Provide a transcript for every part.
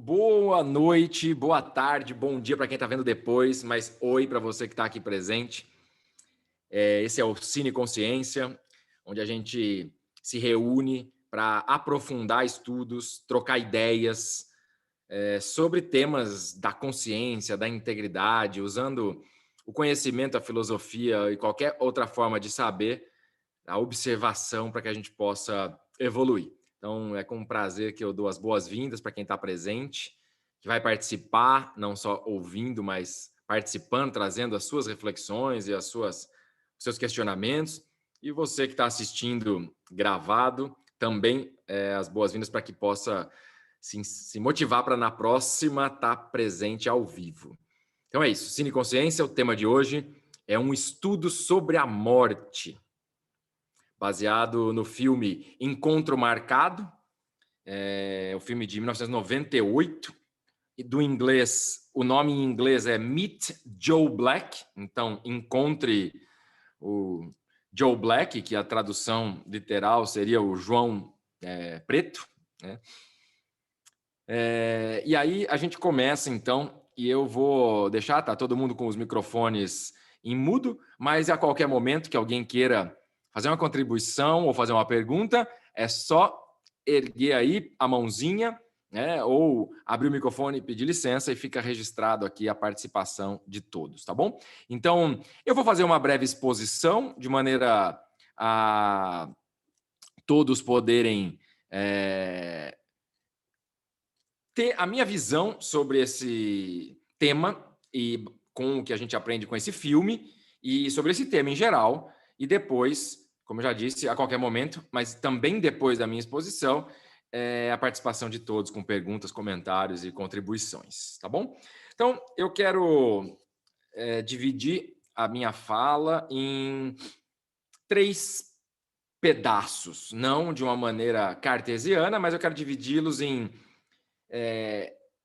Boa noite, boa tarde, bom dia para quem está vendo depois, mas oi para você que está aqui presente. Esse é o Cine Consciência, onde a gente se reúne para aprofundar estudos, trocar ideias sobre temas da consciência, da integridade, usando o conhecimento, a filosofia e qualquer outra forma de saber, a observação para que a gente possa evoluir. Então, é com prazer que eu dou as boas-vindas para quem está presente, que vai participar, não só ouvindo, mas participando, trazendo as suas reflexões e os seus questionamentos. E você que está assistindo gravado, também as boas-vindas para que possa se motivar para na próxima estar presente ao vivo. Então é isso, Cine Consciência, o tema de hoje é um estudo sobre a morte, baseado no filme Encontro Marcado, o filme de 1998, e do inglês, o nome em inglês é Meet Joe Black, então encontre o Joe Black, que a tradução literal seria o João Preto, né? E aí a gente começa então, e eu vou deixar, tá todo mundo com os microfones em mudo, mas a qualquer momento que alguém queira fazer uma contribuição ou fazer uma pergunta, é só erguer aí a mãozinha, né, ou abrir o microfone e pedir licença, e fica registrado aqui a participação de todos, tá bom? Então, eu vou fazer uma breve exposição, de maneira a todos poderem ter a minha visão sobre esse tema, e com o que a gente aprende com esse filme, e sobre esse tema em geral, e depois, como eu já disse, a qualquer momento, mas também depois da minha exposição, a participação de todos com perguntas, comentários e contribuições, tá bom? Então, eu quero dividir a minha fala em 3 pedaços, não de uma maneira cartesiana, mas eu quero dividi-los em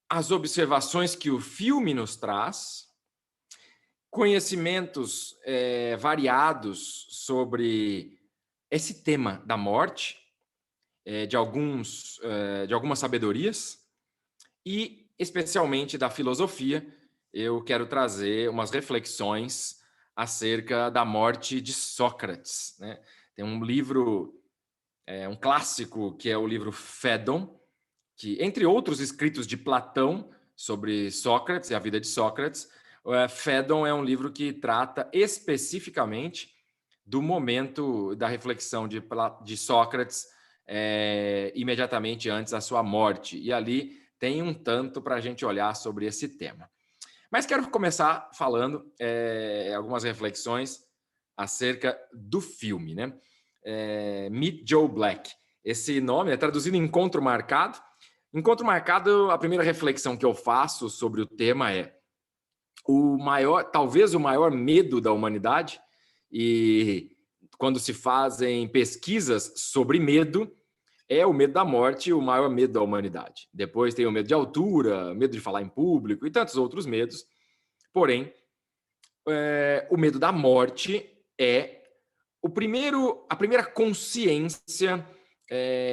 as observações que o filme nos traz, conhecimentos variados sobre esse tema da morte, de algumas sabedorias, e especialmente da filosofia. Eu quero trazer umas reflexões acerca da morte de Sócrates, né? Tem um livro, um clássico, que é o livro Fédon, que, entre outros escritos de Platão sobre Sócrates e a vida de Sócrates, Fédon é um livro que trata especificamente do momento da reflexão de Sócrates imediatamente antes da sua morte. E ali tem um tanto para a gente olhar sobre esse tema. Mas quero começar falando algumas reflexões acerca do filme, né? Meet Joe Black. Esse nome é traduzido Encontro Marcado. Encontro Marcado, a primeira reflexão que eu faço sobre o tema é talvez o maior medo da humanidade, e quando se fazem pesquisas sobre medo, é o medo da morte o maior medo da humanidade. Depois tem o medo de altura, medo de falar em público e tantos outros medos. Porém, o medo da morte é a primeira consciência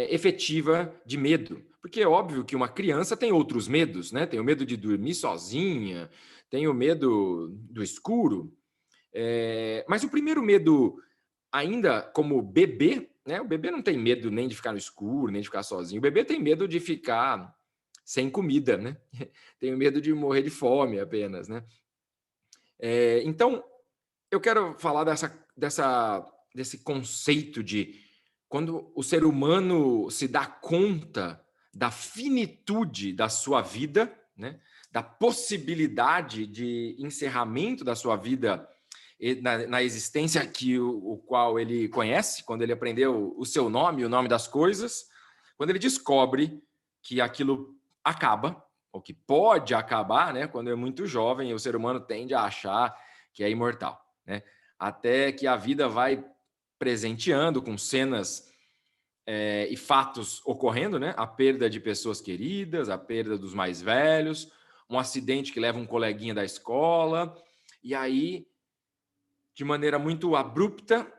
efetiva de medo. Porque é óbvio que uma criança tem outros medos, né? Tem o medo de dormir sozinha, tem o medo do escuro. Mas o primeiro medo, ainda como bebê, né? O bebê não tem medo nem de ficar no escuro, nem de ficar sozinho. O bebê tem medo de ficar sem comida, né? Tem medo de morrer de fome apenas, né? Então, eu quero falar desse conceito de quando o ser humano se dá conta da finitude da sua vida, né? Da possibilidade de encerramento da sua vida na existência o qual ele conhece, quando ele aprendeu o seu nome, o nome das coisas, quando ele descobre que aquilo acaba, ou que pode acabar, né? Quando é muito jovem, o ser humano tende a achar que é imortal, né? Até que a vida vai presenteando com cenas e fatos ocorrendo, né? A perda de pessoas queridas, a perda dos mais velhos, um acidente que leva um coleguinha da escola, e aí, de maneira muito abrupta,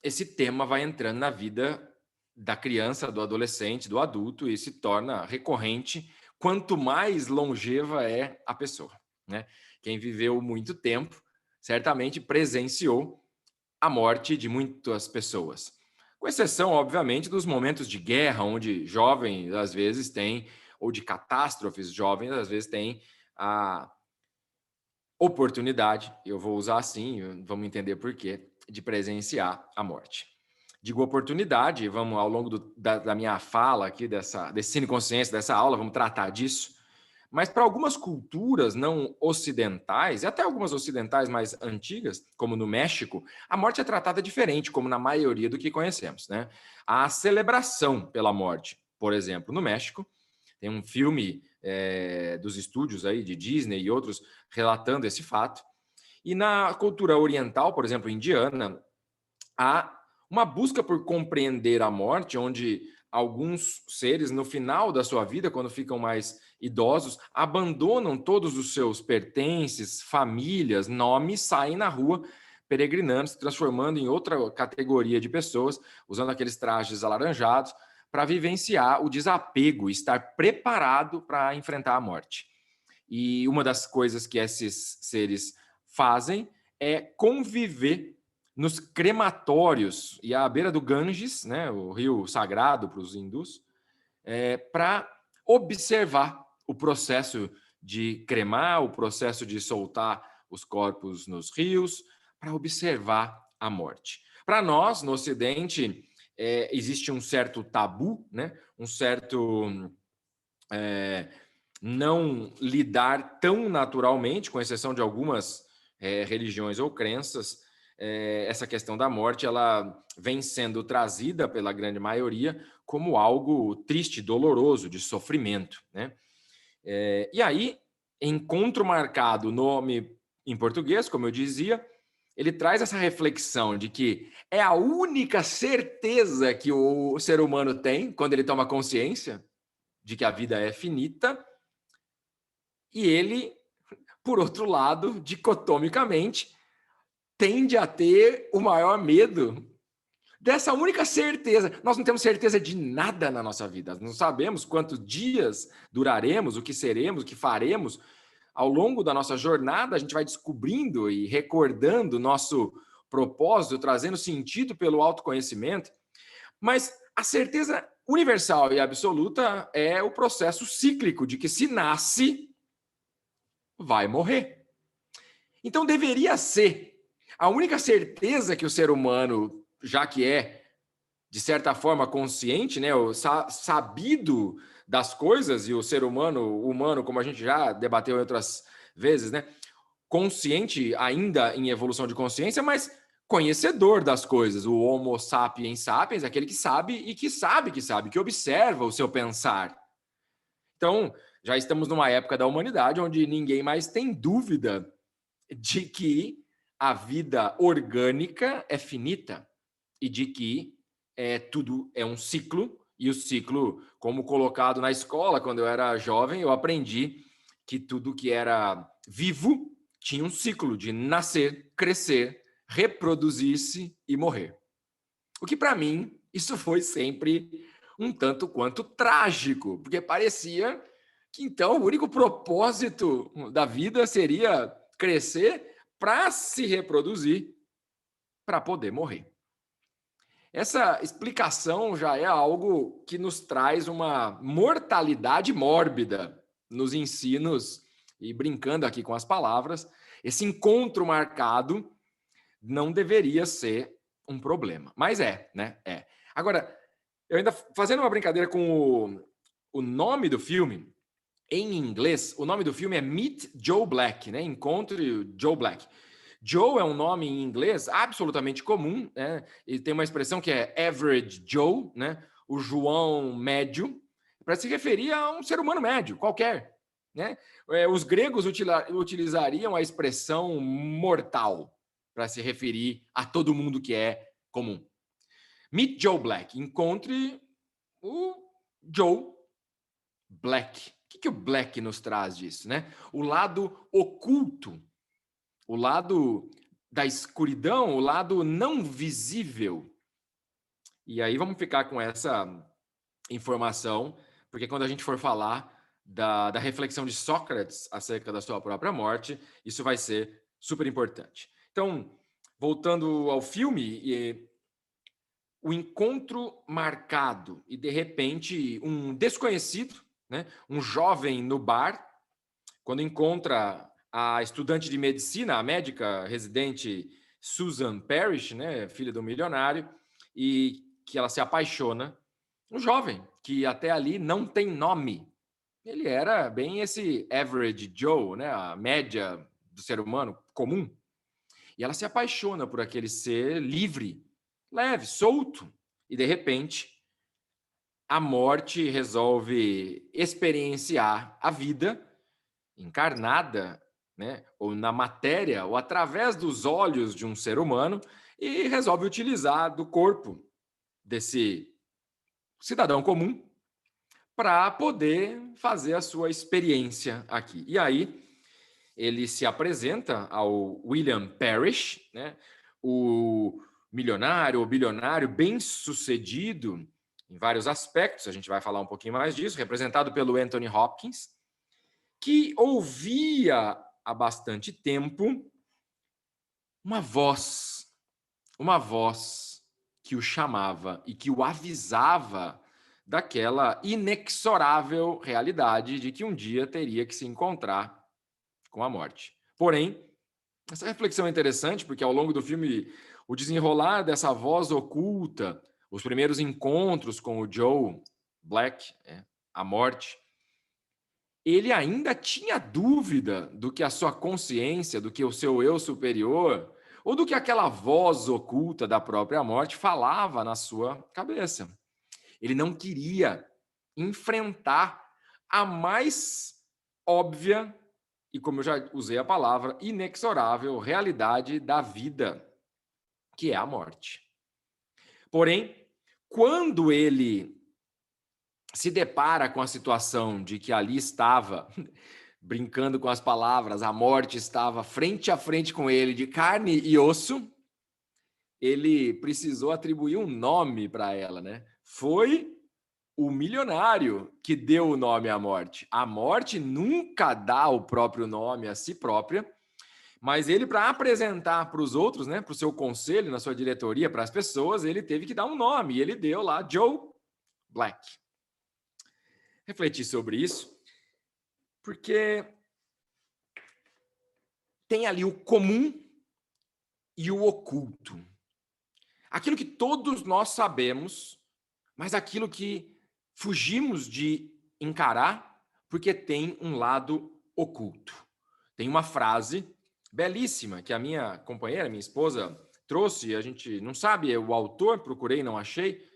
esse tema vai entrando na vida da criança, do adolescente, do adulto, e se torna recorrente quanto mais longeva é a pessoa, né? Quem viveu muito tempo certamente presenciou a morte de muitas pessoas. Com exceção, obviamente, dos momentos de guerra, onde jovens às vezes têm, ou de catástrofes, jovens às vezes têm a oportunidade, eu vou usar assim, vamos entender por quê, de presenciar a morte. Digo oportunidade, vamos ao longo da minha fala aqui, desse Cine Consciência, dessa aula, vamos tratar disso. Mas para algumas culturas não ocidentais, e até algumas ocidentais mais antigas, como no México, a morte é tratada diferente, como na maioria do que conhecemos, né? Há a celebração pela morte, por exemplo, no México, tem um filme dos estúdios aí de Disney e outros relatando esse fato. E na cultura oriental, por exemplo, indiana, há uma busca por compreender a morte, onde alguns seres, no final da sua vida, quando ficam mais idosos, abandonam todos os seus pertences, famílias, nomes, saem na rua peregrinando, se transformando em outra categoria de pessoas, usando aqueles trajes alaranjados, para vivenciar o desapego, estar preparado para enfrentar a morte. E uma das coisas que esses seres fazem é conviver nos crematórios e à beira do Ganges, né, o rio sagrado para os hindus, para observar o processo de cremar, o processo de soltar os corpos nos rios, para observar a morte. Para nós, no Ocidente, existe um certo tabu, né, um certo não lidar tão naturalmente, com exceção de algumas religiões ou crenças, essa questão da morte ela vem sendo trazida pela grande maioria como algo triste, doloroso, de sofrimento, né? E aí, encontro marcado, nome em português, como eu dizia, ele traz essa reflexão de que é a única certeza que o ser humano tem quando ele toma consciência de que a vida é finita, e ele, por outro lado, dicotomicamente, tende a ter o maior medo dessa única certeza. Nós não temos certeza de nada na nossa vida. Não sabemos quantos dias duraremos, o que seremos, o que faremos. Ao longo da nossa jornada, a gente vai descobrindo e recordando nosso propósito, trazendo sentido pelo autoconhecimento. Mas a certeza universal e absoluta é o processo cíclico de que se nasce, vai morrer. Então deveria ser a única certeza que o ser humano, já que é de certa forma consciente, né, sabido das coisas, e o ser humano, como a gente já debateu em outras vezes, né, consciente ainda em evolução de consciência, mas conhecedor das coisas, o Homo sapiens sapiens, aquele que sabe e que sabe, que observa o seu pensar. Então, já estamos numa época da humanidade onde ninguém mais tem dúvida de que a vida orgânica é finita e de que tudo é um ciclo, e o ciclo, como colocado na escola, quando eu era jovem, eu aprendi que tudo que era vivo tinha um ciclo de nascer, crescer, reproduzir-se e morrer. O que, para mim, isso foi sempre um tanto quanto trágico, porque parecia que, então, o único propósito da vida seria crescer para se reproduzir, para poder morrer. Essa explicação já é algo que nos traz uma mortalidade mórbida nos ensinos, e brincando aqui com as palavras, esse encontro marcado não deveria ser um problema. Mas né? É. Agora, eu ainda fazendo uma brincadeira com o nome do filme, em inglês, o nome do filme é Meet Joe Black, né? Encontre Joe Black. Joe é um nome em inglês absolutamente comum, né? E tem uma expressão que é average Joe, né? O João médio, para se referir a um ser humano médio, qualquer, né? Os gregos utilizariam a expressão mortal para se referir a todo mundo que é comum. Meet Joe Black. Encontre o Joe Black. O que o Black nos traz disso, né? O lado oculto, o lado da escuridão, o lado não visível. E aí vamos ficar com essa informação, porque quando a gente for falar da reflexão de Sócrates acerca da sua própria morte, isso vai ser super importante. Então, voltando ao filme, o encontro marcado e, de repente, um desconhecido, né, um jovem no bar, quando encontra a estudante de medicina, a médica residente Susan Parrish, né, filha do milionário, e que ela se apaixona. Um jovem que até ali não tem nome. Ele era bem esse average Joe, né, a média do ser humano comum. E ela se apaixona por aquele ser livre, leve, solto. E, de repente, a morte resolve experienciar a vida encarnada, né, ou na matéria, ou através dos olhos de um ser humano, e resolve utilizar do corpo desse cidadão comum para poder fazer a sua experiência aqui. E aí ele se apresenta ao William Parrish, né, o milionário ou bilionário bem-sucedido em vários aspectos, a gente vai falar um pouquinho mais disso, representado pelo Anthony Hopkins, que ouvia há bastante tempo uma voz que o chamava e que o avisava daquela inexorável realidade de que um dia teria que se encontrar com a morte. Porém, essa reflexão é interessante porque ao longo do filme o desenrolar dessa voz oculta, os primeiros encontros com o Joe Black, a morte, ele ainda tinha dúvida do que a sua consciência, do que o seu eu superior, ou do que aquela voz oculta da própria morte falava na sua cabeça. Ele não queria enfrentar a mais óbvia, e como eu já usei a palavra, inexorável realidade da vida, que é a morte. Porém, quando ele se depara com a situação de que ali estava, brincando com as palavras, a morte estava frente a frente com ele, de carne e osso, ele precisou atribuir um nome para ela, né? Foi o milionário que deu o nome à morte. A morte nunca dá o próprio nome a si própria, mas ele, para apresentar para os outros, né, para o seu conselho, na sua diretoria, para as pessoas, ele teve que dar um nome, e ele deu lá Joe Black. Refletir sobre isso, porque tem ali o comum e o oculto. Aquilo que todos nós sabemos, mas aquilo que fugimos de encarar porque tem um lado oculto. Tem uma frase belíssima que a minha companheira, minha esposa, trouxe, a gente não sabe o autor, procurei, não achei.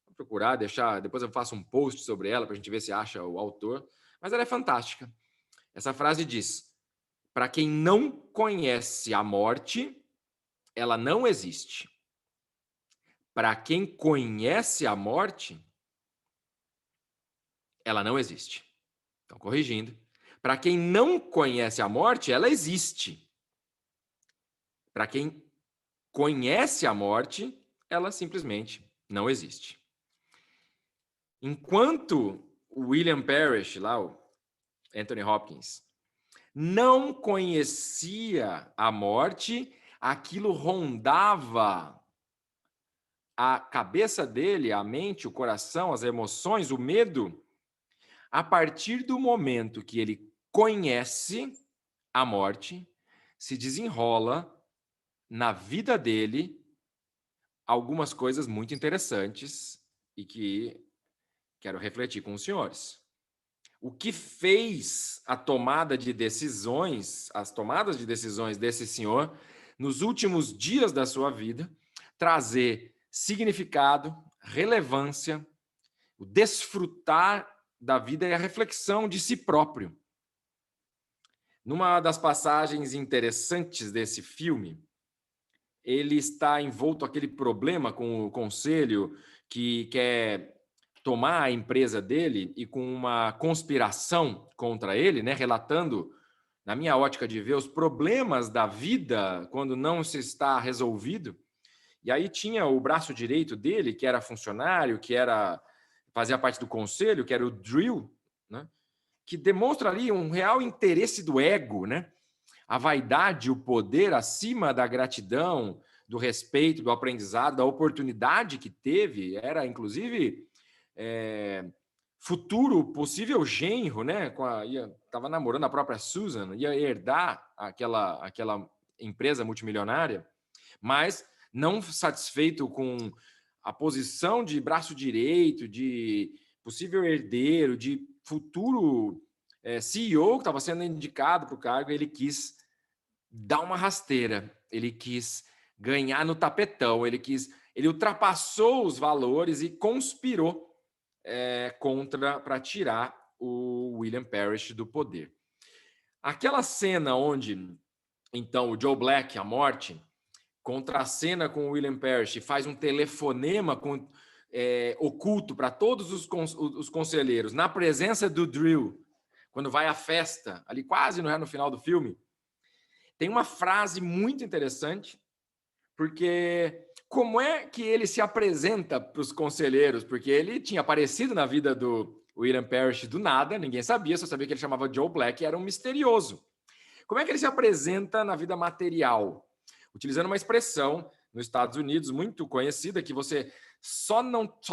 Vou procurar, deixar, depois eu faço um post sobre ela para a gente ver se acha o autor, mas ela é fantástica. Essa frase diz: para quem não conhece a morte, ela não existe. Para quem conhece a morte, ela não existe. Então, corrigindo. Para quem não conhece a morte, ela existe. Para quem conhece a morte, ela simplesmente não existe. Enquanto o William Parrish, lá, o Anthony Hopkins, não conhecia a morte, aquilo rondava a cabeça dele, a mente, o coração, as emoções, o medo. A partir do momento que ele conhece a morte, se desenrola na vida dele algumas coisas muito interessantes e que quero refletir com os senhores. O que fez a tomada de decisões, as tomadas de decisões desse senhor nos últimos dias da sua vida, trazer significado, relevância, o desfrutar da vida e a reflexão de si próprio. Numa das passagens interessantes desse filme, ele está envolto aquele problema com o conselho que quer tomar a empresa dele e com uma conspiração contra ele, né, relatando, na minha ótica de ver, os problemas da vida quando não se está resolvido. E aí tinha o braço direito dele, que era funcionário, que fazia parte do conselho, que era o Drill, né, que demonstra ali um real interesse do ego, né? A vaidade, o poder acima da gratidão, do respeito, do aprendizado, da oportunidade que teve, era inclusive futuro possível genro, né? Estava namorando a própria Susan, ia herdar aquela empresa multimilionária, mas não satisfeito com a posição de braço direito, de possível herdeiro, de futuro CEO que estava sendo indicado para o cargo, ele quis dar uma rasteira, ele quis ganhar no tapetão, ele ultrapassou os valores e conspirou para tirar o William Parrish do poder. Aquela cena onde, então, o Joe Black, a morte, contracena com o William Parrish, faz um telefonema oculto para todos os conselheiros, na presença do Drill, quando vai à festa, ali quase no final do filme, tem uma frase muito interessante, porque como é que ele se apresenta para os conselheiros? Porque ele tinha aparecido na vida do William Parrish do nada, ninguém sabia, só sabia que ele chamava Joe Black, era um misterioso. Como é que ele se apresenta na vida material? Utilizando uma expressão nos Estados Unidos muito conhecida, que você só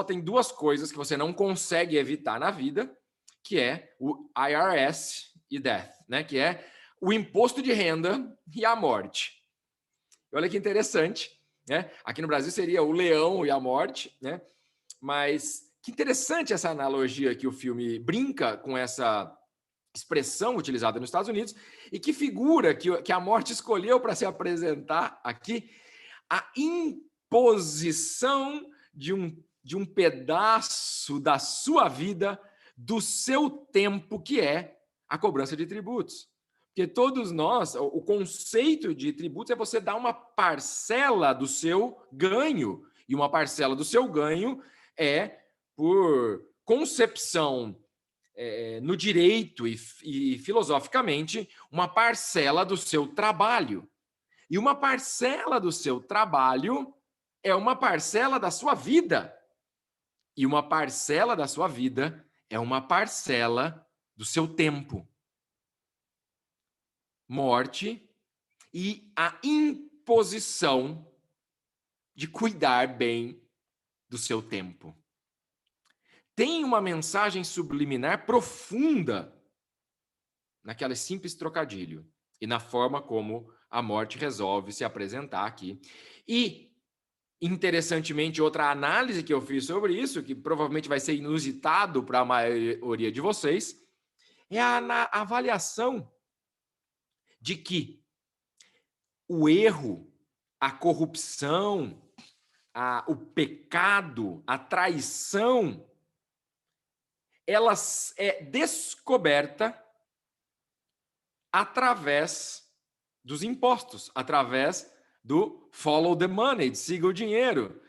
tem duas coisas que você não consegue evitar na vida, que é o IRS e death, né? Que é o imposto de renda e a morte. Olha que interessante, né? Aqui no Brasil seria o leão e a morte, né? Mas que interessante essa analogia que o filme brinca com essa expressão utilizada nos Estados Unidos e que figura que a morte escolheu para se apresentar aqui a imposição de um pedaço da sua vida, do seu tempo, que é a cobrança de tributos. Porque todos nós, o conceito de tributos é você dar uma parcela do seu ganho, e uma parcela do seu ganho é, por concepção no direito e filosoficamente, uma parcela do seu trabalho. E uma parcela do seu trabalho é uma parcela da sua vida. E uma parcela da sua vida é uma parcela do seu tempo. Morte e a imposição de cuidar bem do seu tempo. Tem uma mensagem subliminar profunda naquele simples trocadilho e na forma como a morte resolve se apresentar aqui. E, interessantemente, outra análise que eu fiz sobre isso, que provavelmente vai ser inusitado para a maioria de vocês, é a avaliação de que o erro, a corrupção, o pecado, a traição, ela é descoberta através dos impostos, através do follow the money, siga o dinheiro,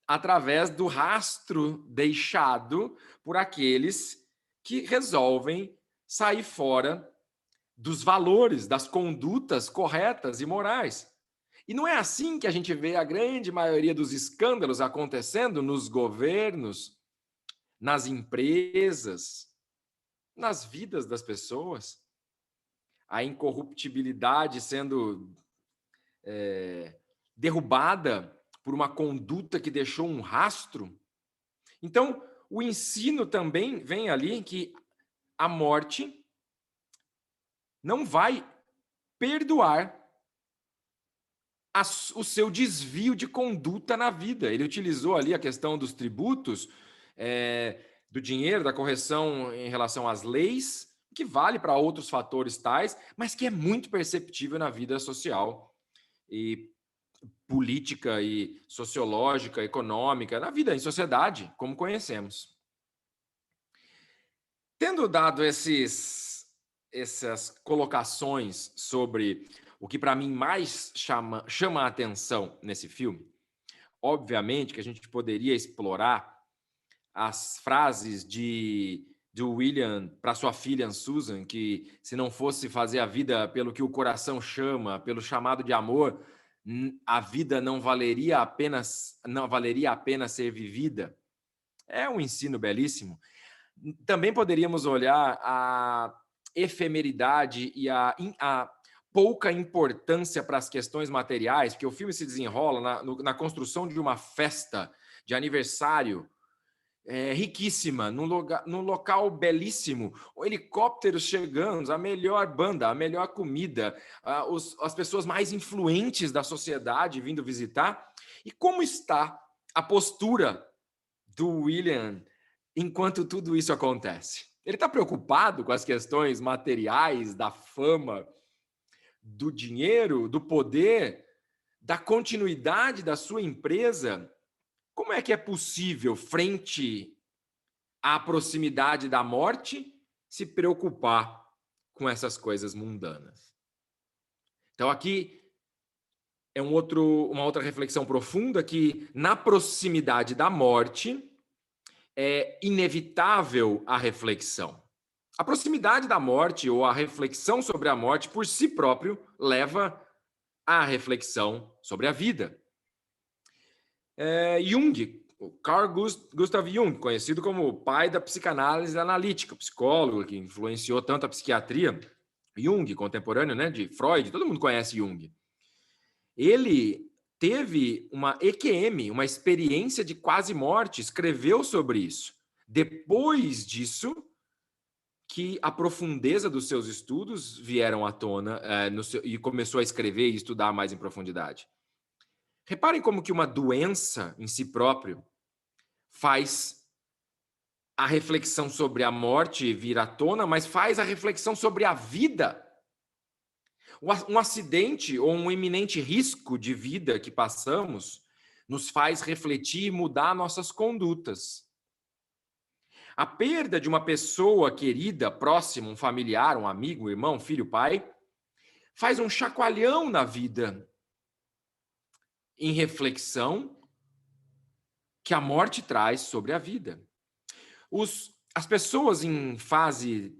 através do rastro deixado por aqueles que resolvem sair fora dos valores, das condutas corretas e morais. E não é assim que a gente vê a grande maioria dos escândalos acontecendo nos governos, nas empresas, nas vidas das pessoas. A incorruptibilidade sendo derrubada por uma conduta que deixou um rastro. Então, o ensino também vem ali que a morte não vai perdoar o seu desvio de conduta na vida. Ele utilizou ali a questão dos tributos, do dinheiro, da correção em relação às leis, que vale para outros fatores tais, mas que é muito perceptível na vida social e política e sociológica, econômica, na vida em sociedade, como conhecemos. Tendo dado essas colocações sobre o que para mim mais chama a atenção nesse filme, obviamente que a gente poderia explorar as frases do William para sua filha Susan, que se não fosse fazer a vida pelo que o coração chama, pelo chamado de amor, a vida não valeria a pena ser vivida. É um ensino belíssimo. Também poderíamos olhar efemeridade e a pouca importância para as questões materiais, porque o filme se desenrola na construção de uma festa de aniversário riquíssima, num local belíssimo, helicópteros chegando, a melhor banda, a melhor comida, as pessoas mais influentes da sociedade vindo visitar. E como está a postura do William enquanto tudo isso acontece? Ele está preocupado com as questões materiais, da fama, do dinheiro, do poder, da continuidade da sua empresa? Como é que é possível, frente à proximidade da morte, se preocupar com essas coisas mundanas? Então, aqui é uma outra reflexão profunda, que na proximidade da morte é inevitável a reflexão. A proximidade da morte ou a reflexão sobre a morte por si próprio leva à reflexão sobre a vida. Jung, Carl Gustav Jung, conhecido como o pai da psicanálise analítica, psicólogo que influenciou tanto a psiquiatria, Jung, contemporâneo, né, de Freud, todo mundo conhece Jung. Ele teve uma EQM, uma experiência de quase morte, escreveu sobre isso. Depois disso, que a profundeza dos seus estudos vieram à tona e começou a escrever e estudar mais em profundidade. Reparem como que uma doença em si próprio faz a reflexão sobre a morte vir à tona, mas faz a reflexão sobre a vida. Um acidente ou um iminente risco de vida que passamos nos faz refletir e mudar nossas condutas. A perda de uma pessoa querida, próxima, um familiar, um amigo, um irmão, um filho, pai, faz um chacoalhão na vida em reflexão que a morte traz sobre a vida. As pessoas em fase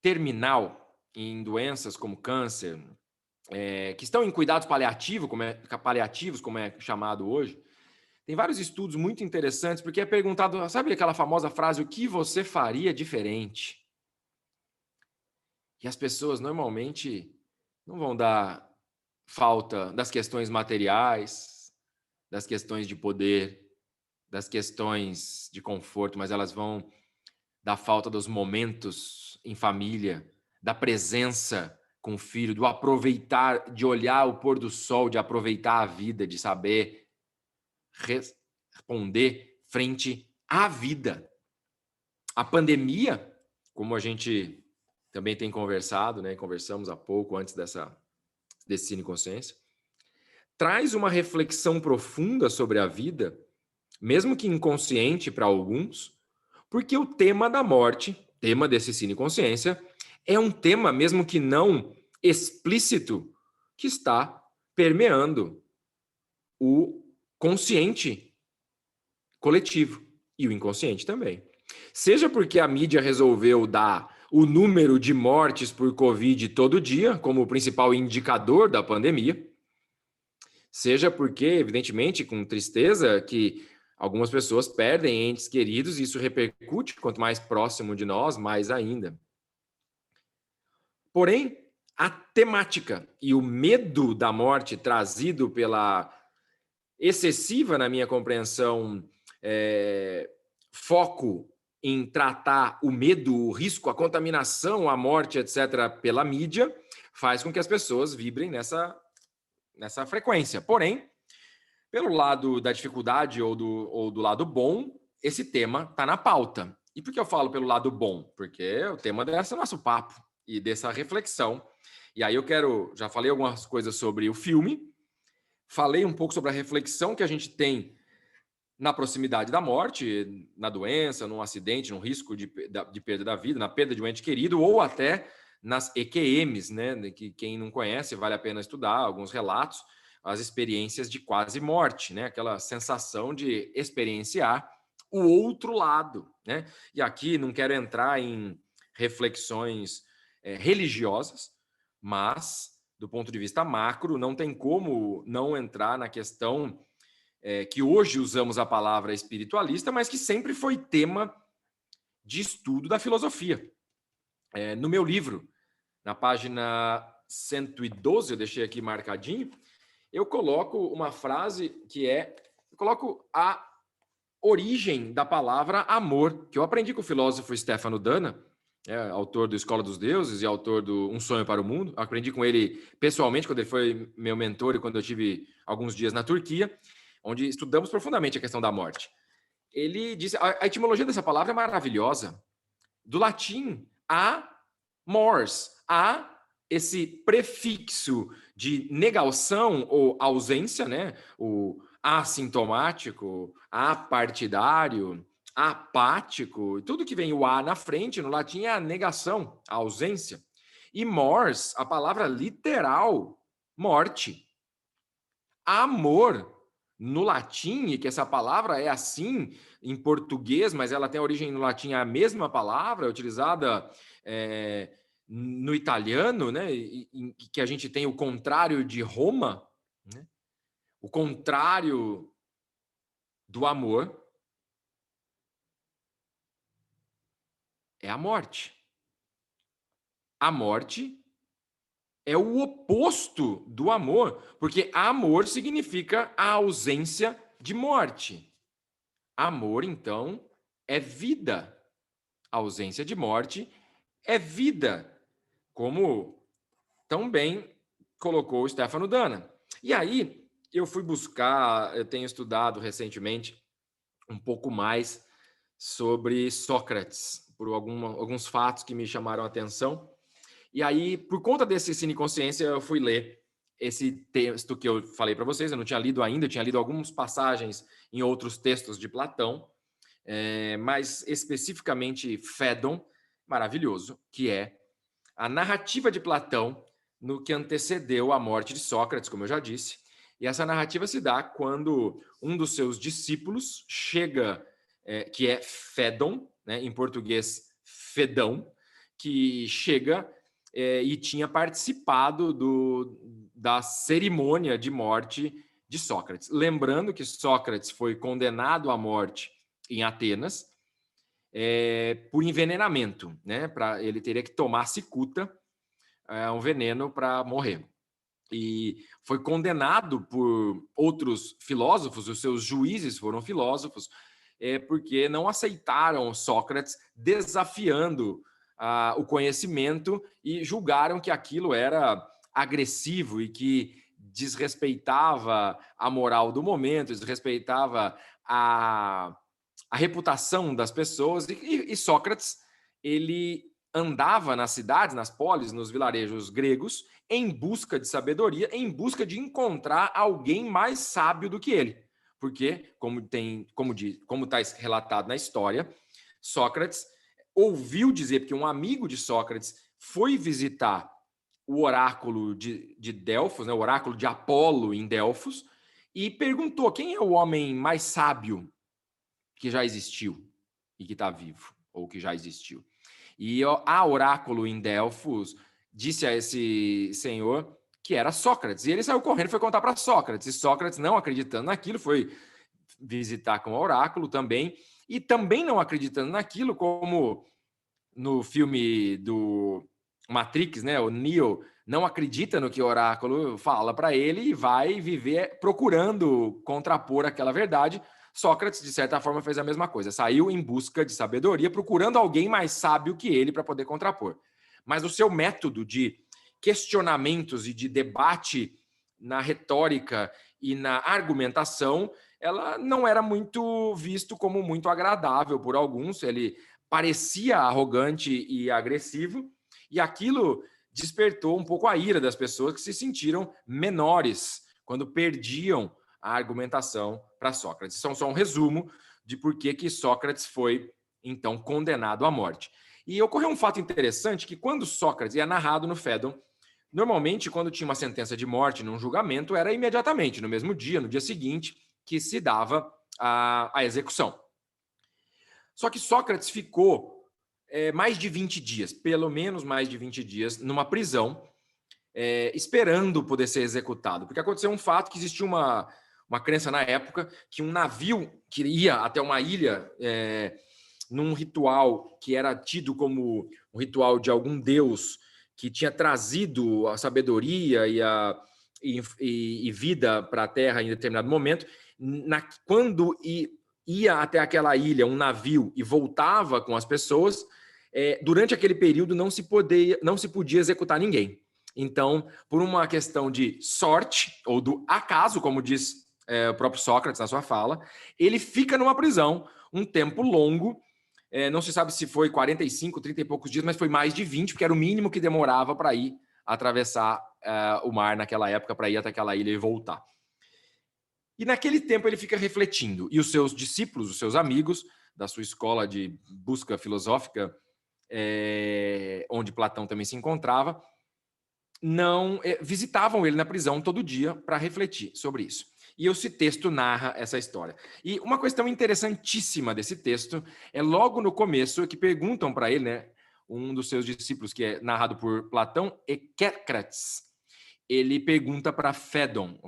terminal, em doenças como câncer, que estão em cuidados paliativos, como é chamado hoje, tem vários estudos muito interessantes, porque é perguntado, sabe aquela famosa frase, o que você faria diferente? E as pessoas normalmente não vão dar falta das questões materiais, das questões de poder, das questões de conforto, mas elas vão dar falta dos momentos em família, da presença com o filho, do aproveitar, de olhar o pôr do sol, de aproveitar a vida, de saber responder frente à vida. A pandemia, como a gente também tem conversado, né? Conversamos há pouco antes desse Cine Consciência, traz uma reflexão profunda sobre a vida, mesmo que inconsciente para alguns, porque o tema da morte, tema desse Cine Consciência, é um tema, mesmo que não explícito, que está permeando o consciente coletivo e o inconsciente também. Seja porque a mídia resolveu dar o número de mortes por Covid todo dia como o principal indicador da pandemia, seja porque, evidentemente, com tristeza, que algumas pessoas perdem entes queridos e isso repercute, quanto mais próximo de nós, mais ainda. Porém, a temática e o medo da morte trazido pela excessiva, na minha compreensão, foco em tratar o medo, o risco, a contaminação, a morte, etc., pela mídia, faz com que as pessoas vibrem nessa frequência. Porém, pelo lado da dificuldade ou do lado bom, esse tema está na pauta. E por que eu falo pelo lado bom? Porque é o tema desse nosso papo e dessa reflexão. E aí já falei algumas coisas sobre o filme, falei um pouco sobre a reflexão que a gente tem na proximidade da morte, na doença, num acidente, num risco de perda da vida, na perda de um ente querido, ou até nas EQMs, né? Que quem não conhece, vale a pena estudar alguns relatos, as experiências de quase morte, né? Aquela sensação de experienciar o outro lado, né? E aqui não quero entrar em reflexões religiosas, mas do ponto de vista macro, não tem como não entrar na questão que hoje usamos a palavra espiritualista, mas que sempre foi tema de estudo da filosofia. No meu livro, na página 112, eu deixei aqui marcadinho, eu coloco uma frase que eu coloco a origem da palavra amor, que eu aprendi com o filósofo Stefano Dana, autor do Escola dos Deuses e autor do Um Sonho para o Mundo. Aprendi com ele pessoalmente, quando ele foi meu mentor e quando eu tive alguns dias na Turquia, onde estudamos profundamente a questão da morte. Ele disse, a etimologia dessa palavra é maravilhosa. Do latim, a mors, a esse prefixo de negação ou ausência, né? O assintomático, apartidário, apático, tudo que vem o a na frente, no latim é a negação, a ausência. E mors, a palavra literal, morte. Amor, no latim, e que essa palavra é assim em português, mas ela tem origem no latim, é a mesma palavra, utilizada no italiano, né? Que a gente tem o contrário de Roma, né? O contrário do amor é a morte. A morte é o oposto do amor, porque amor significa a ausência de morte. Amor, então, é vida. A ausência de morte é vida, como tão bem colocou o Stefano Dana. E aí, eu fui buscar, eu tenho estudado recentemente um pouco mais sobre Sócrates, por alguns fatos que me chamaram a atenção. E aí, por conta desse Cine Consciência, eu fui ler esse texto que eu falei para vocês. Eu não tinha lido ainda, eu tinha lido algumas passagens em outros textos de Platão, mas especificamente Fédon, maravilhoso, que é a narrativa de Platão no que antecedeu a morte de Sócrates, como eu já disse. E essa narrativa se dá quando um dos seus discípulos chega, que é Fédon, né, em português Fedão, que chega e tinha participado da cerimônia de morte de Sócrates. Lembrando que Sócrates foi condenado à morte em Atenas por envenenamento, né? Ele teria que tomar cicuta, um veneno para morrer. E foi condenado por outros filósofos, os seus juízes foram filósofos, porque não aceitaram Sócrates desafiando o conhecimento e julgaram que aquilo era agressivo e que desrespeitava a moral do momento, desrespeitava a reputação das pessoas. E Sócrates, ele andava nas cidades, nas polis, nos vilarejos gregos, em busca de sabedoria, em busca de encontrar alguém mais sábio do que ele. Porque, como está relatado na história, Sócrates ouviu dizer, porque um amigo de Sócrates foi visitar o oráculo de Delfos, né, o oráculo de Apolo em Delfos, e perguntou quem é o homem mais sábio que já existiu e que está vivo, ou que já existiu. E a oráculo em Delfos disse a esse senhor que era Sócrates. E ele saiu correndo e foi contar para Sócrates. E Sócrates, não acreditando naquilo, foi visitar com o oráculo também. E também não acreditando naquilo, como no filme do Matrix, né? O Neo não acredita no que o oráculo fala para ele e vai viver procurando contrapor aquela verdade. Sócrates, de certa forma, fez a mesma coisa. Saiu em busca de sabedoria, procurando alguém mais sábio que ele para poder contrapor. Mas o seu método de questionamentos e de debate na retórica e na argumentação, ela não era muito visto como muito agradável por alguns. Ele parecia arrogante e agressivo, e aquilo despertou um pouco a ira das pessoas que se sentiram menores quando perdiam a argumentação para Sócrates. Isso é só um resumo de por que Sócrates foi, então, condenado à morte. E ocorreu um fato interessante que quando Sócrates, e é narrado no Fédon, normalmente quando tinha uma sentença de morte num julgamento, era imediatamente, no mesmo dia, no dia seguinte, que se dava a execução. Só que Sócrates ficou mais de 20 dias, pelo menos mais de 20 dias, numa prisão, esperando poder ser executado. Porque aconteceu um fato que existia uma crença na época que um navio que ia até uma ilha num ritual que era tido como um ritual de algum deus que tinha trazido a sabedoria e vida para a Terra em determinado momento. Quando ia até aquela ilha um navio e voltava com as pessoas, durante aquele período não se podia executar ninguém. Então, por uma questão de sorte, ou do acaso, como diz o próprio Sócrates na sua fala, ele fica numa prisão um tempo longo. Não se sabe se foi 45, 30 e poucos dias, mas foi mais de 20, porque era o mínimo que demorava para ir atravessar o mar naquela época, para ir até aquela ilha e voltar. E naquele tempo ele fica refletindo, e os seus discípulos, os seus amigos da sua escola de busca filosófica, onde Platão também se encontrava, não visitavam ele na prisão todo dia para refletir sobre isso. E esse texto narra essa história. E uma questão interessantíssima desse texto é logo no começo que perguntam para ele, né, um dos seus discípulos, que é narrado por Platão, Equécrates. Ele pergunta para Fédon: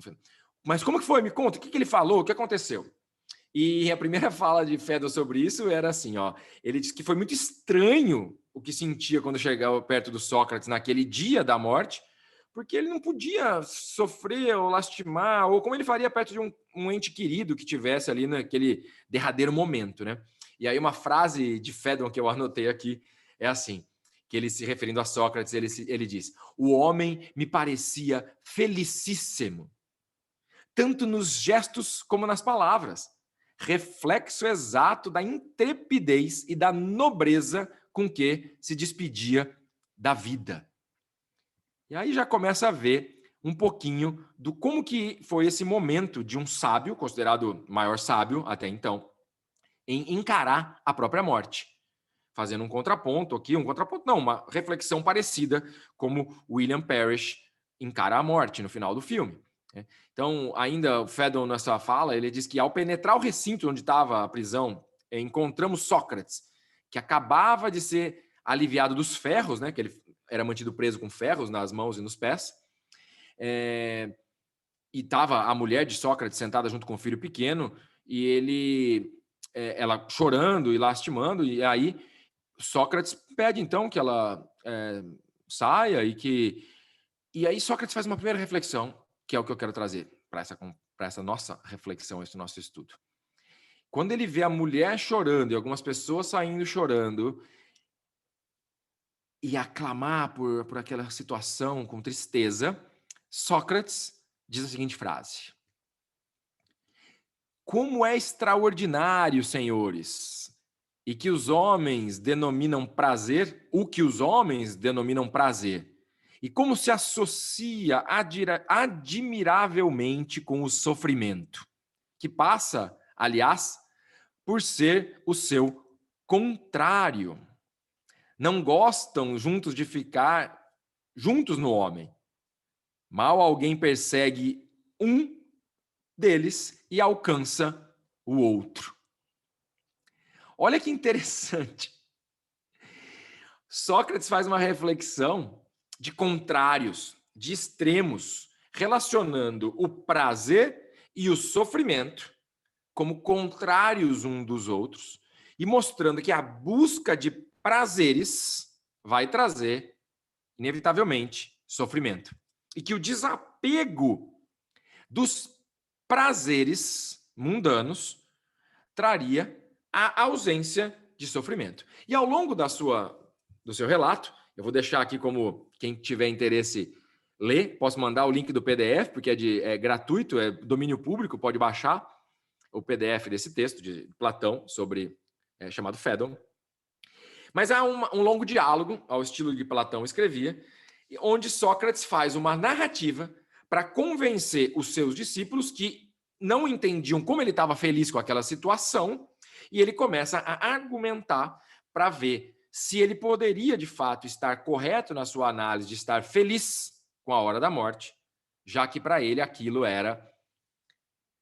mas como que foi? Me conta, o que ele falou? O que aconteceu? E a primeira fala de Fédon sobre isso era assim, ó, ele disse que foi muito estranho o que sentia quando chegava perto do Sócrates naquele dia da morte, porque ele não podia sofrer ou lastimar, ou como ele faria perto de um ente querido que tivesse ali naquele derradeiro momento, né? E aí uma frase de Fédon que eu anotei aqui é assim, que ele se referindo a Sócrates, ele diz: o homem me parecia felicíssimo, tanto nos gestos como nas palavras, reflexo exato da intrepidez e da nobreza com que se despedia da vida. E aí já começa a ver um pouquinho do como que foi esse momento de um sábio, considerado o maior sábio até então, em encarar a própria morte. Fazendo um contraponto aqui, uma reflexão parecida como William Parrish encara a morte no final do filme. Então, ainda o Fédon, nessa fala, ele diz que ao penetrar o recinto onde estava a prisão, encontramos Sócrates, que acabava de ser aliviado dos ferros, né, que ele era mantido preso com ferros nas mãos e nos pés, e estava a mulher de Sócrates sentada junto com o filho pequeno, e ela chorando e lastimando, e aí Sócrates pede então que ela saia e aí Sócrates faz uma primeira reflexão, que é o que eu quero trazer para essa nossa reflexão, esse nosso estudo. Quando ele vê a mulher chorando e algumas pessoas saindo chorando e aclamar por aquela situação com tristeza, Sócrates diz a seguinte frase: como é extraordinário, senhores, e que os homens denominam prazer, o que os homens denominam prazer, e como se associa admiravelmente com o sofrimento, que passa, aliás, por ser o seu contrário. Não gostam juntos de ficar juntos no homem. Mal alguém persegue um deles e alcança o outro. Olha que interessante. Sócrates faz uma reflexão de contrários, de extremos, relacionando o prazer e o sofrimento como contrários um dos outros e mostrando que a busca de prazeres vai trazer, inevitavelmente, sofrimento. E que o desapego dos prazeres mundanos traria a ausência de sofrimento. E ao longo do seu relato, eu vou deixar aqui como quem tiver interesse ler, posso mandar o link do PDF, porque é gratuito, é domínio público, pode baixar o PDF desse texto de Platão chamado Fédon. Mas há um longo diálogo, ao estilo que Platão escrevia, onde Sócrates faz uma narrativa para convencer os seus discípulos que não entendiam como ele estava feliz com aquela situação, e ele começa a argumentar para ver se ele poderia, de fato, estar correto na sua análise de estar feliz com a hora da morte, já que para ele aquilo era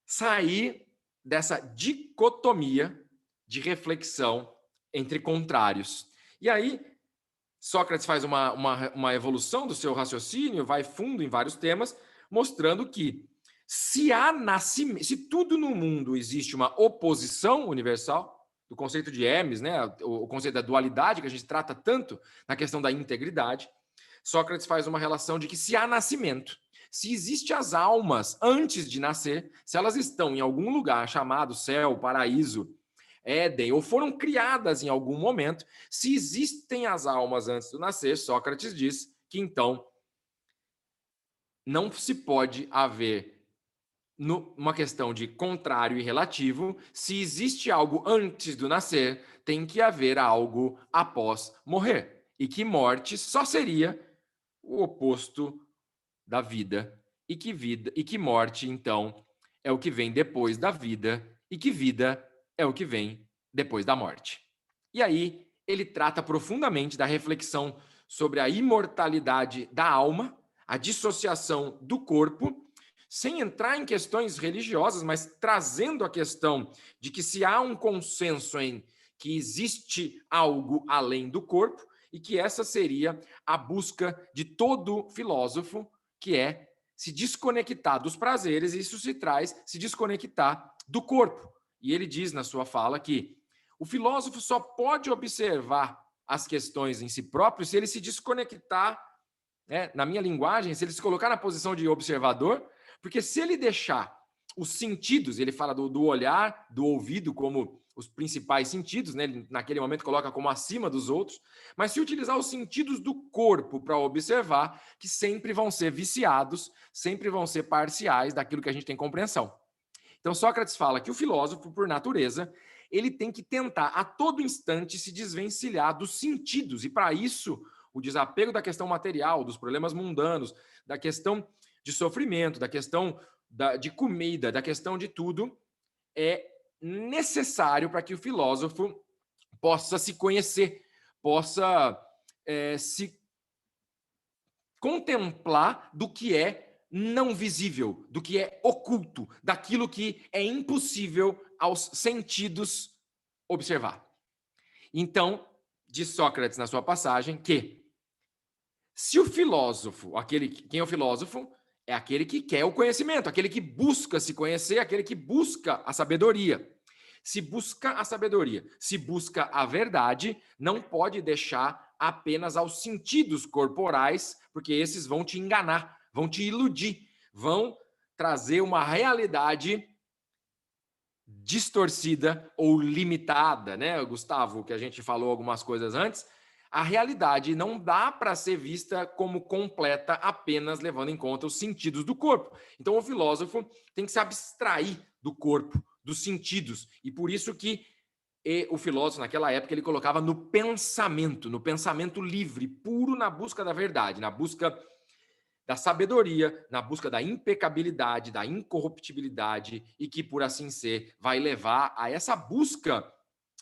sair dessa dicotomia de reflexão entre contrários. E aí, Sócrates faz uma evolução do seu raciocínio, vai fundo em vários temas, mostrando que se tudo no mundo existe uma oposição universal, do conceito de Hermes, né, o conceito da dualidade, que a gente trata tanto na questão da integridade, Sócrates faz uma relação de que se há nascimento, se existem as almas antes de nascer, se elas estão em algum lugar chamado céu, paraíso, Éden, ou foram criadas em algum momento, se existem as almas antes do nascer, Sócrates diz que então não se pode haver uma questão de contrário e relativo, se existe algo antes do nascer, tem que haver algo após morrer. E que morte só seria o oposto da vida, e que morte, então, é o que vem depois da vida, e que vida é o que vem depois da morte. E aí, ele trata profundamente da reflexão sobre a imortalidade da alma, a dissociação do corpo, sem entrar em questões religiosas, mas trazendo a questão de que se há um consenso em que existe algo além do corpo, e que essa seria a busca de todo filósofo, que é se desconectar dos prazeres, e isso se desconectar do corpo. E ele diz na sua fala que o filósofo só pode observar as questões em si próprio se ele se desconectar, né, na minha linguagem, se ele se colocar na posição de observador, porque se ele deixar os sentidos, ele fala do olhar, do ouvido como os principais sentidos, né? Ele, naquele momento coloca como acima dos outros, mas se utilizar os sentidos do corpo para observar, que sempre vão ser viciados, sempre vão ser parciais daquilo que a gente tem compreensão. Então Sócrates fala que o filósofo, por natureza, ele tem que tentar a todo instante se desvencilhar dos sentidos, e para isso o desapego da questão material, dos problemas mundanos, da questão de sofrimento, da questão de comida, da questão de tudo, é necessário para que o filósofo possa se conhecer, possa se contemplar do que é não visível, do que é oculto, daquilo que é impossível aos sentidos observar. Então, diz Sócrates na sua passagem que se o filósofo, quem é o filósofo? É aquele que quer o conhecimento, aquele que busca se conhecer, aquele que busca a sabedoria. Se busca a sabedoria, se busca a verdade, não pode deixar apenas aos sentidos corporais, porque esses vão te enganar, vão te iludir, vão trazer uma realidade distorcida ou limitada, né, Gustavo, que a gente falou algumas coisas antes. A realidade não dá para ser vista como completa apenas levando em conta os sentidos do corpo. Então o filósofo tem que se abstrair do corpo, dos sentidos, e por isso que o filósofo naquela época ele colocava no pensamento livre, puro, na busca da verdade, na busca da sabedoria, na busca da impecabilidade, da incorruptibilidade, e que, por assim ser, vai levar a essa busca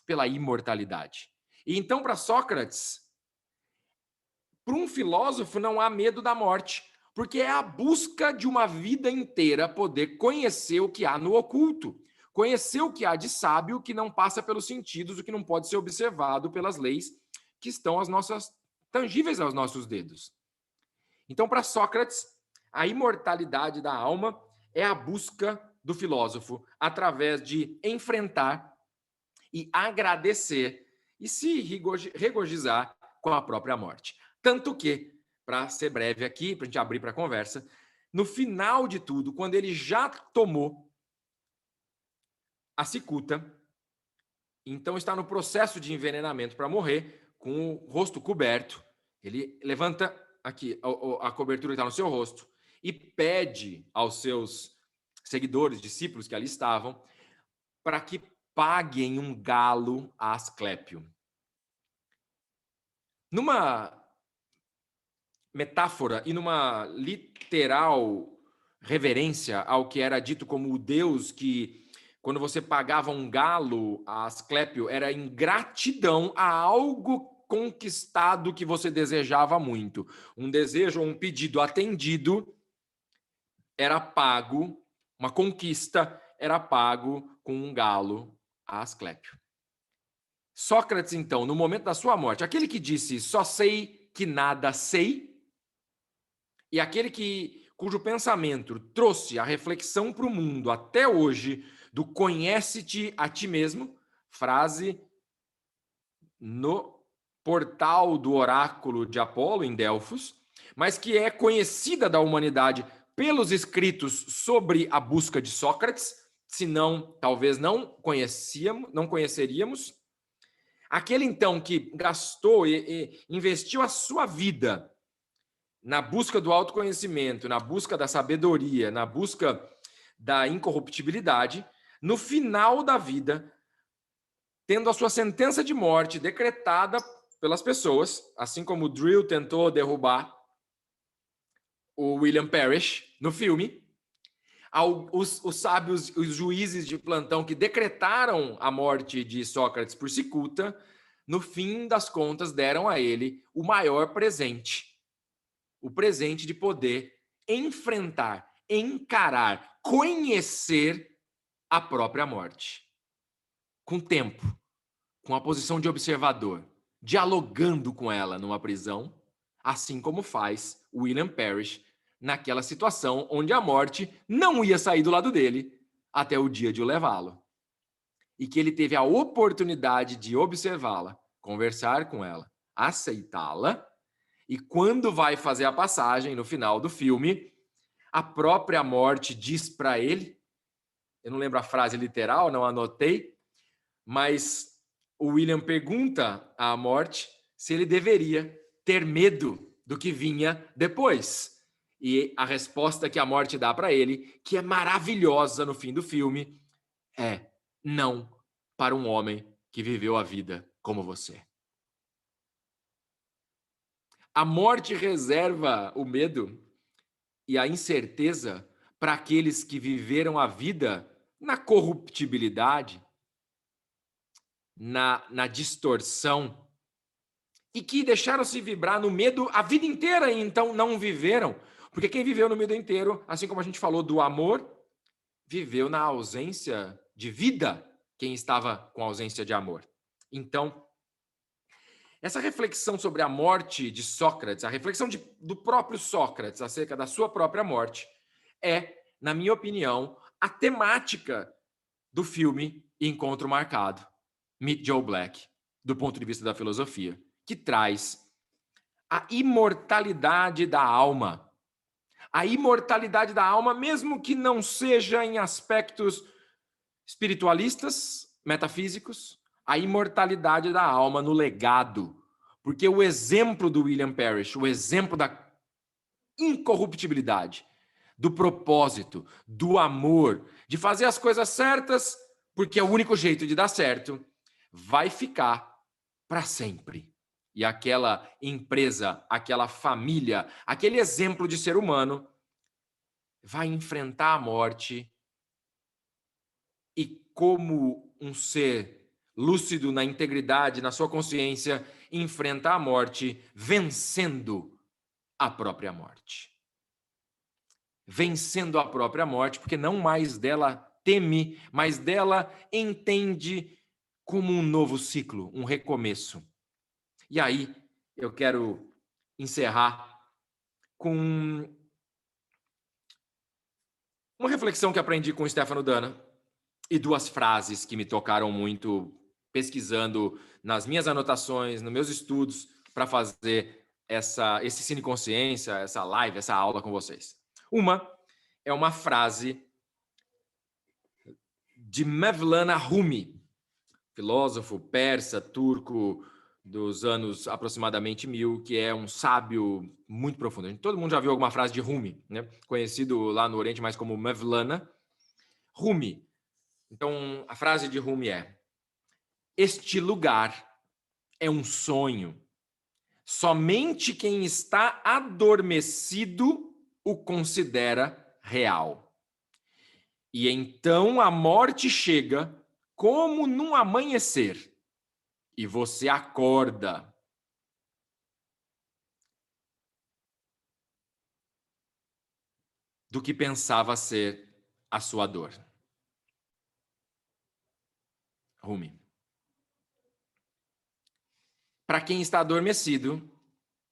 pela imortalidade. E então, para Sócrates, para um filósofo não há medo da morte, porque é a busca de uma vida inteira poder conhecer o que há no oculto, conhecer o que há de sábio que não passa pelos sentidos, o que não pode ser observado pelas leis que estão tangíveis aos nossos dedos. Então, para Sócrates, a imortalidade da alma é a busca do filósofo através de enfrentar e agradecer e se regozijar com a própria morte. Tanto que, para ser breve aqui, para a gente abrir para a conversa, no final de tudo, quando ele já tomou a cicuta, então está no processo de envenenamento para morrer, com o rosto coberto, ele levanta aqui a cobertura que está no seu rosto e pede aos seus seguidores, discípulos que ali estavam, para que paguem um galo a Asclépio. Numa metáfora e numa literal reverência ao que era dito como o Deus que, quando você pagava um galo a Asclépio, era ingratidão a algo conquistado que você desejava muito. Um desejo ou um pedido atendido era pago, uma conquista era pago com um galo a Asclépio. Sócrates, então, no momento da sua morte, aquele que disse só sei que nada sei, e aquele cujo pensamento trouxe a reflexão para o mundo até hoje do conhece-te a ti mesmo, frase no portal do oráculo de Apolo, em Delfos, mas que é conhecida da humanidade pelos escritos sobre a busca de Sócrates, senão talvez não conheceríamos. Aquele, então, que gastou e investiu a sua vida na busca do autoconhecimento, na busca da sabedoria, na busca da incorruptibilidade, no final da vida, tendo a sua sentença de morte decretada pelas pessoas, assim como o Drill tentou derrubar o William Parrish no filme, os sábios, os juízes de plantão que decretaram a morte de Sócrates por cicuta, no fim das contas deram a ele o maior presente, o presente de poder enfrentar, encarar, conhecer a própria morte. Com tempo, com a posição de observador, dialogando com ela numa prisão, assim como faz William Parrish naquela situação onde a morte não ia sair do lado dele até o dia de o levá-lo. E que ele teve a oportunidade de observá-la, conversar com ela, aceitá-la, e quando vai fazer a passagem, no final do filme, a própria morte diz para ele, eu não lembro a frase literal, não anotei, mas o William pergunta à morte se ele deveria ter medo do que vinha depois. E a resposta que a morte dá para ele, que é maravilhosa no fim do filme, é não para um homem que viveu a vida como você. A morte reserva o medo e a incerteza para aqueles que viveram a vida na corruptibilidade, na distorção, e que deixaram-se vibrar no medo a vida inteira e então não viveram. Porque quem viveu no medo inteiro, assim como a gente falou do amor, viveu na ausência de vida quem estava com ausência de amor. Então, essa reflexão sobre a morte de Sócrates, a reflexão do próprio Sócrates acerca da sua própria morte, é, na minha opinião, a temática do filme Encontro Marcado, Meet Joe Black, do ponto de vista da filosofia, que traz a imortalidade da alma. A imortalidade da alma, mesmo que não seja em aspectos espiritualistas, metafísicos, a imortalidade da alma no legado. Porque o exemplo do William Parrish, o exemplo da incorruptibilidade, do propósito, do amor, de fazer as coisas certas, porque é o único jeito de dar certo, vai ficar para sempre. E aquela empresa, aquela família, aquele exemplo de ser humano vai enfrentar a morte e, como um ser lúcido na integridade, na sua consciência, enfrenta a morte vencendo a própria morte. Vencendo a própria morte, porque não mais dela teme, mas dela entende como um novo ciclo, um recomeço. E aí, eu quero encerrar com uma reflexão que aprendi com o Stefano Dana e duas frases que me tocaram muito pesquisando nas minhas anotações, nos meus estudos, para fazer esse Cine Consciência, essa live, essa aula com vocês. Uma é uma frase de Mevlana Rumi, filósofo persa, turco, dos anos aproximadamente 1000, que é um sábio muito profundo. Todo mundo já viu alguma frase de Rumi, né? Conhecido lá no Oriente mais como Mevlana. Rumi. Então, a frase de Rumi é: este lugar é um sonho. Somente quem está adormecido o considera real. E então a morte chega como num amanhecer. E você acorda. Do que pensava ser a sua dor. Rumi. Para quem está adormecido,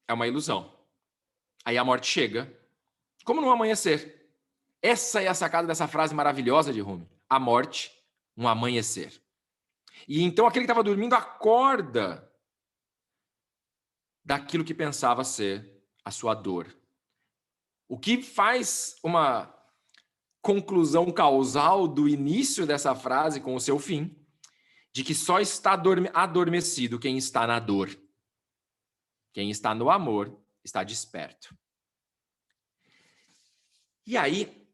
é uma ilusão. Aí a morte chega, como num amanhecer. Essa é a sacada dessa frase maravilhosa de Rumi. A morte, um amanhecer. E então aquele que estava dormindo acorda daquilo que pensava ser a sua dor. O que faz uma conclusão causal do início dessa frase com o seu fim, de que só está adormecido quem está na dor. Quem está no amor está desperto. E aí,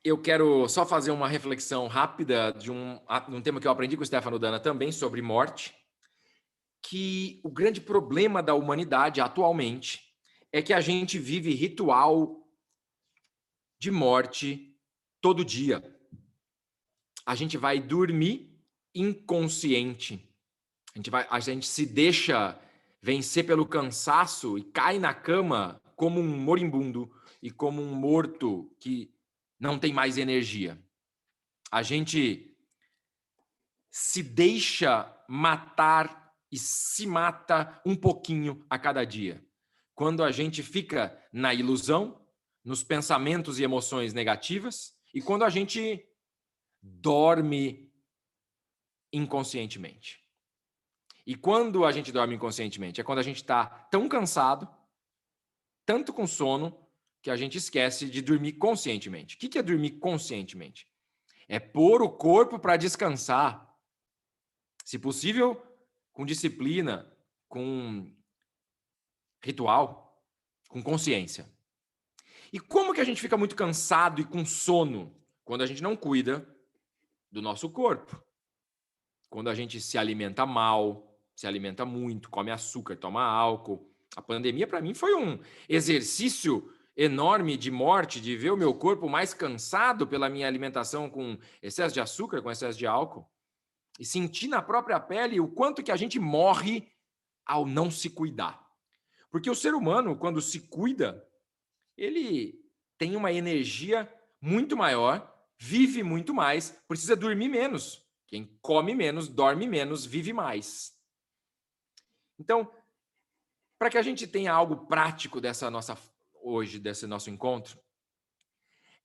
eu quero só fazer uma reflexão rápida de um tema que eu aprendi com o Stefano Dana também, sobre morte, que o grande problema da humanidade atualmente é que a gente vive ritual de morte todo dia. A gente vai dormir inconsciente. A gente se deixa vencer pelo cansaço e cai na cama como um moribundo e como um morto que não tem mais energia. A gente se deixa matar e se mata um pouquinho a cada dia. Quando a gente fica na ilusão, nos pensamentos e emoções negativas, e quando a gente dorme inconscientemente. E quando a gente dorme inconscientemente? É quando a gente está tão cansado, tanto com sono, que a gente esquece de dormir conscientemente. O que é dormir conscientemente? É pôr o corpo para descansar. Se possível, com disciplina, com ritual, com consciência. E como que a gente fica muito cansado e com sono? Quando a gente não cuida do nosso corpo. Quando a gente se alimenta mal, se alimenta muito, come açúcar, toma álcool. A pandemia, para mim, foi um exercício enorme de morte, de ver o meu corpo mais cansado pela minha alimentação com excesso de açúcar, com excesso de álcool. E sentir na própria pele o quanto que a gente morre ao não se cuidar. Porque o ser humano, quando se cuida, ele tem uma energia muito maior, vive muito mais, precisa dormir menos. Quem come menos, dorme menos, vive mais. Então, para que a gente tenha algo prático desse nosso encontro,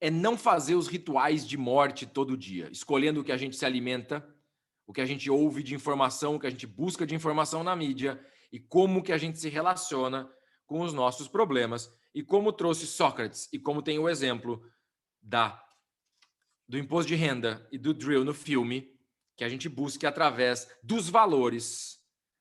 é não fazer os rituais de morte todo dia, escolhendo o que a gente se alimenta, o que a gente ouve de informação, o que a gente busca de informação na mídia e como que a gente se relaciona com os nossos problemas. E como trouxe Sócrates e como tem o exemplo do imposto de renda e do drill no filme, que a gente busque através dos valores,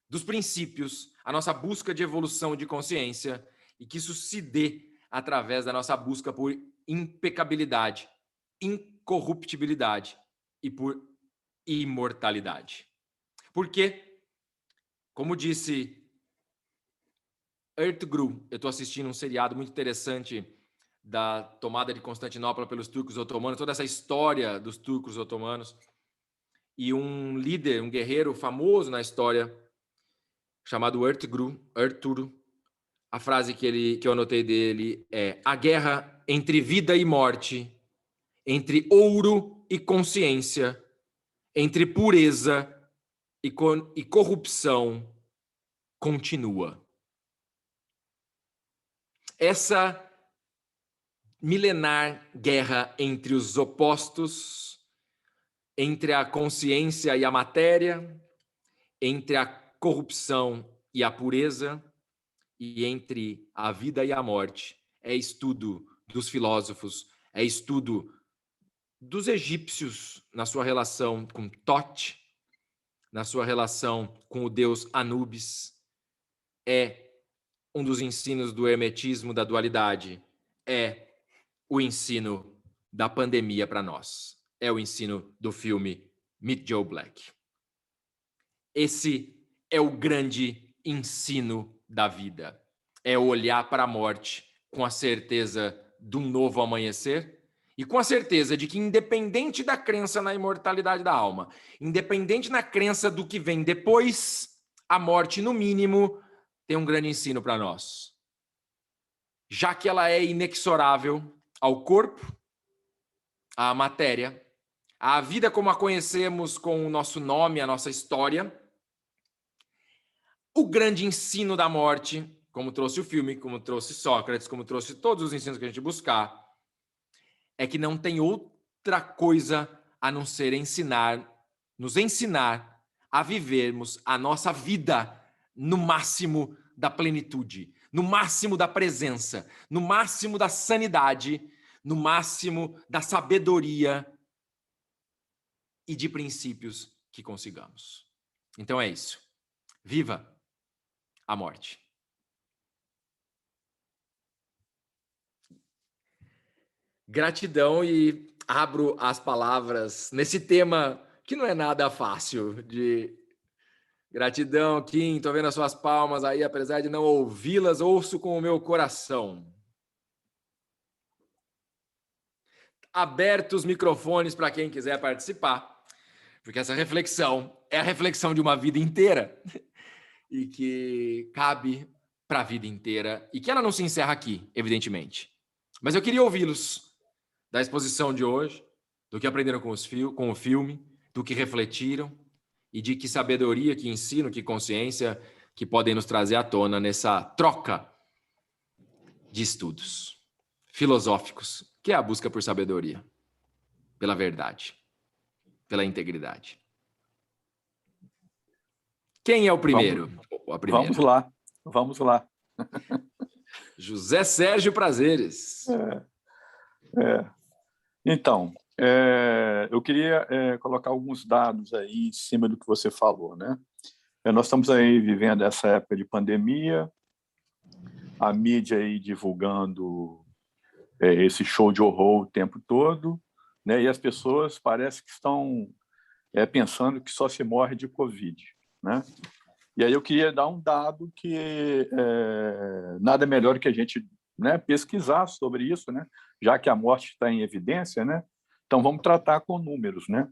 dos princípios, a nossa busca de evolução de consciência e que isso se dê através da nossa busca por impecabilidade, incorruptibilidade e por imortalidade. Porque, como disse Ertuğrul, eu estou assistindo um seriado muito interessante da tomada de Constantinopla pelos turcos otomanos, toda essa história dos turcos otomanos, e um líder, um guerreiro famoso na história, chamado Ertuğrul, a frase que eu anotei dele é: a guerra entre vida e morte, entre ouro e consciência, entre pureza e corrupção, continua. Essa milenar guerra entre os opostos, entre a consciência e a matéria, entre a corrupção e a pureza, e entre a vida e a morte, é estudo dos filósofos, é estudo dos egípcios na sua relação com Tote, na sua relação com o deus Anubis, é um dos ensinos do hermetismo da dualidade, é o ensino da pandemia para nós, é o ensino do filme Meet Joe Black. Esse é o grande ensino da vida, é olhar para a morte com a certeza de um novo amanhecer e com a certeza de que, independente da crença na imortalidade da alma, independente da crença do que vem depois, a morte, no mínimo, tem um grande ensino para nós. Já que ela é inexorável ao corpo, à matéria, à vida como a conhecemos com o nosso nome, a nossa história, o grande ensino da morte, como trouxe o filme, como trouxe Sócrates, como trouxe todos os ensinos que a gente buscar, é que não tem outra coisa a não ser nos ensinar a vivermos a nossa vida no máximo da plenitude, no máximo da presença, no máximo da sanidade, no máximo da sabedoria e de princípios que consigamos. Então é isso. Viva a morte. Gratidão, e abro as palavras nesse tema que não é nada fácil de... Gratidão, Kim, tô vendo as suas palmas aí, apesar de não ouvi-las, ouço com o meu coração. Abertos os microfones para quem quiser participar, porque essa reflexão é a reflexão de uma vida inteira e que cabe para a vida inteira e que ela não se encerra aqui, evidentemente. Mas eu queria ouvi-los da exposição de hoje, do que aprenderam com o filme, do que refletiram e de que sabedoria, que ensino, que consciência que podem nos trazer à tona nessa troca de estudos filosóficos, que é a busca por sabedoria, pela verdade, pela integridade. Quem é o primeiro? Ou a primeira? Vamos lá. José Sérgio Prazeres. Então, eu queria colocar alguns dados aí em cima do que você falou, né? Nós estamos aí vivendo essa época de pandemia, a mídia aí divulgando esse show de horror o tempo todo, né? E as pessoas parece que estão pensando que só se morre de Covid, né? E aí eu queria dar um dado que nada melhor que a gente, né, pesquisar sobre isso, né? Já que a morte está em evidência, né? Então vamos tratar com números, né?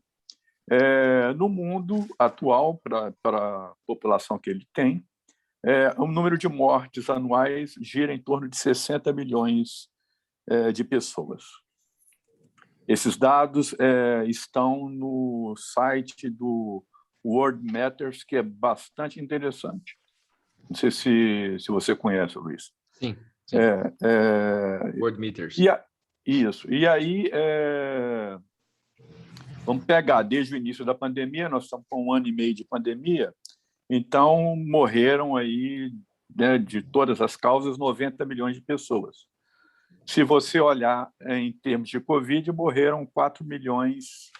No mundo atual, para a população que ele tem, o número de mortes anuais gira em torno de 60 milhões de pessoas. Esses dados estão no site do World Matters, que é bastante interessante. Não sei se você conhece, Luiz. Sim. World Matters. Isso. E aí, vamos pegar desde o início da pandemia, nós estamos com 1 ano e meio de pandemia, então morreram aí, né, de todas as causas, 90 milhões de pessoas. Se você olhar em termos de Covid, morreram 4 milhões,